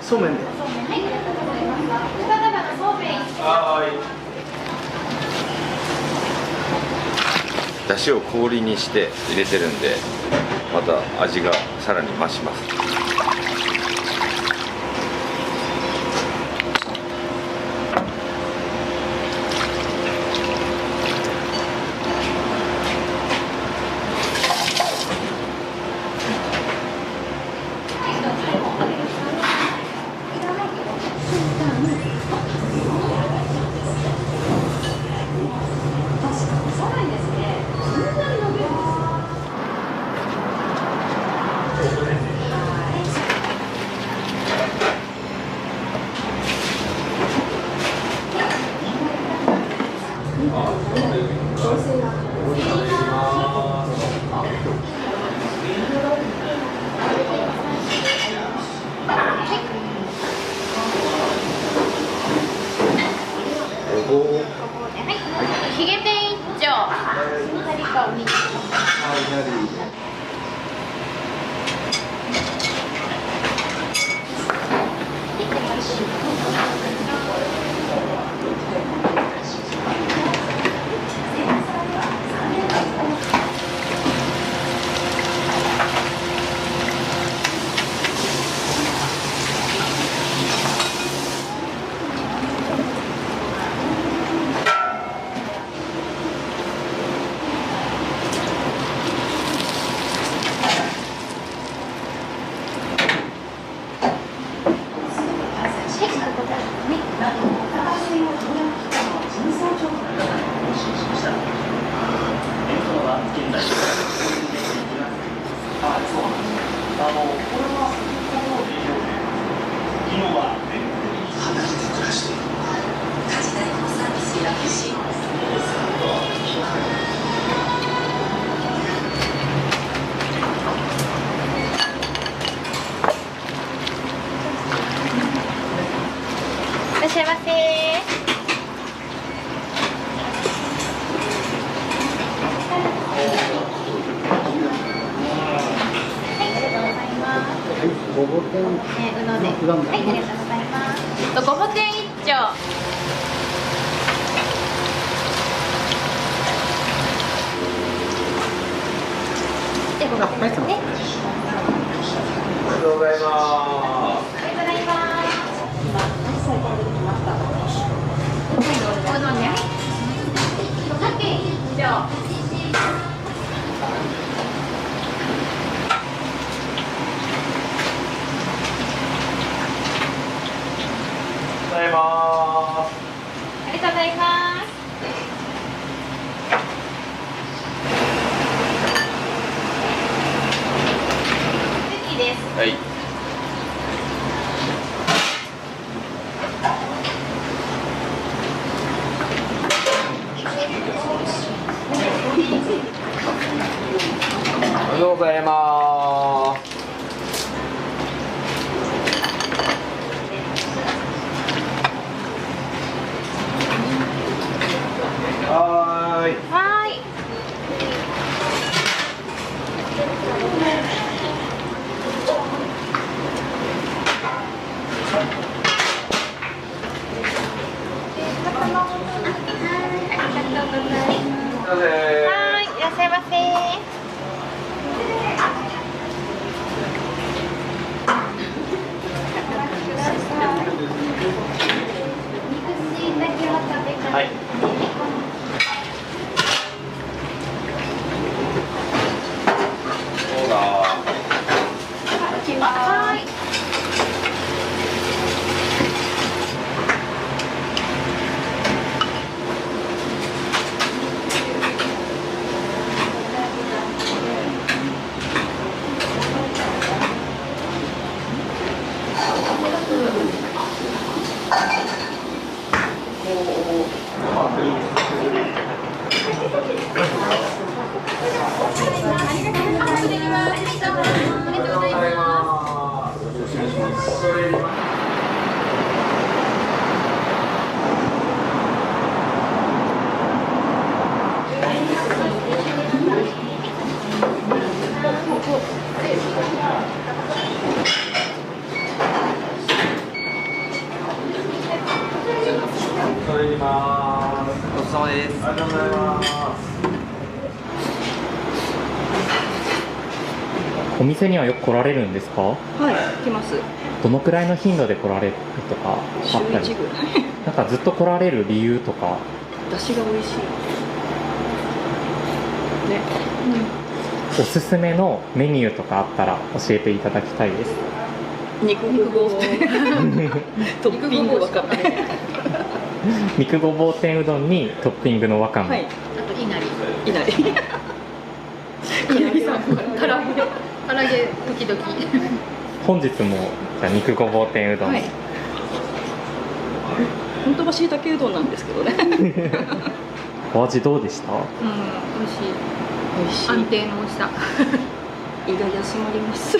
そうめんで。だしを氷にして入れてるんで、また味がさらに増します。いらっしゃいませ。いらっしゃいませ。ごぼ天。うので。はい、ありがとうございます。ごぼ天一丁。で、ごぼ天ですね。ありがとうございます。ありがとうございます。おうどんね。鮭一丁。ありがとうございます。ありがとうございます。次です。はい。ありがとうございます。はーい。はーい。はい、いらっしゃいませ。はい。そうだ。はい。それにます。ごちそうさまです。ありがとうございます。お店にはよく来られるんですか？はい、来ます。どのくらいの頻度で来られるとかあったり？週1ぐらい。なんかずっと来られる理由とか。出汁が美味しい。ね。おすすめのメニューとかあったら教えていただきたいです。肉ごぼうトッピングわかめ。肉ごぼう天うどんにトッピングのわかめ。はい。あといなり。いなり。唐揚げ時々。本日もじゃあ肉ごぼう天うどん。はい。本当はしいたけうどんなんですけどね。お味どうでした？美味しい。美味しい。安定の美味しさ。胃が休まります。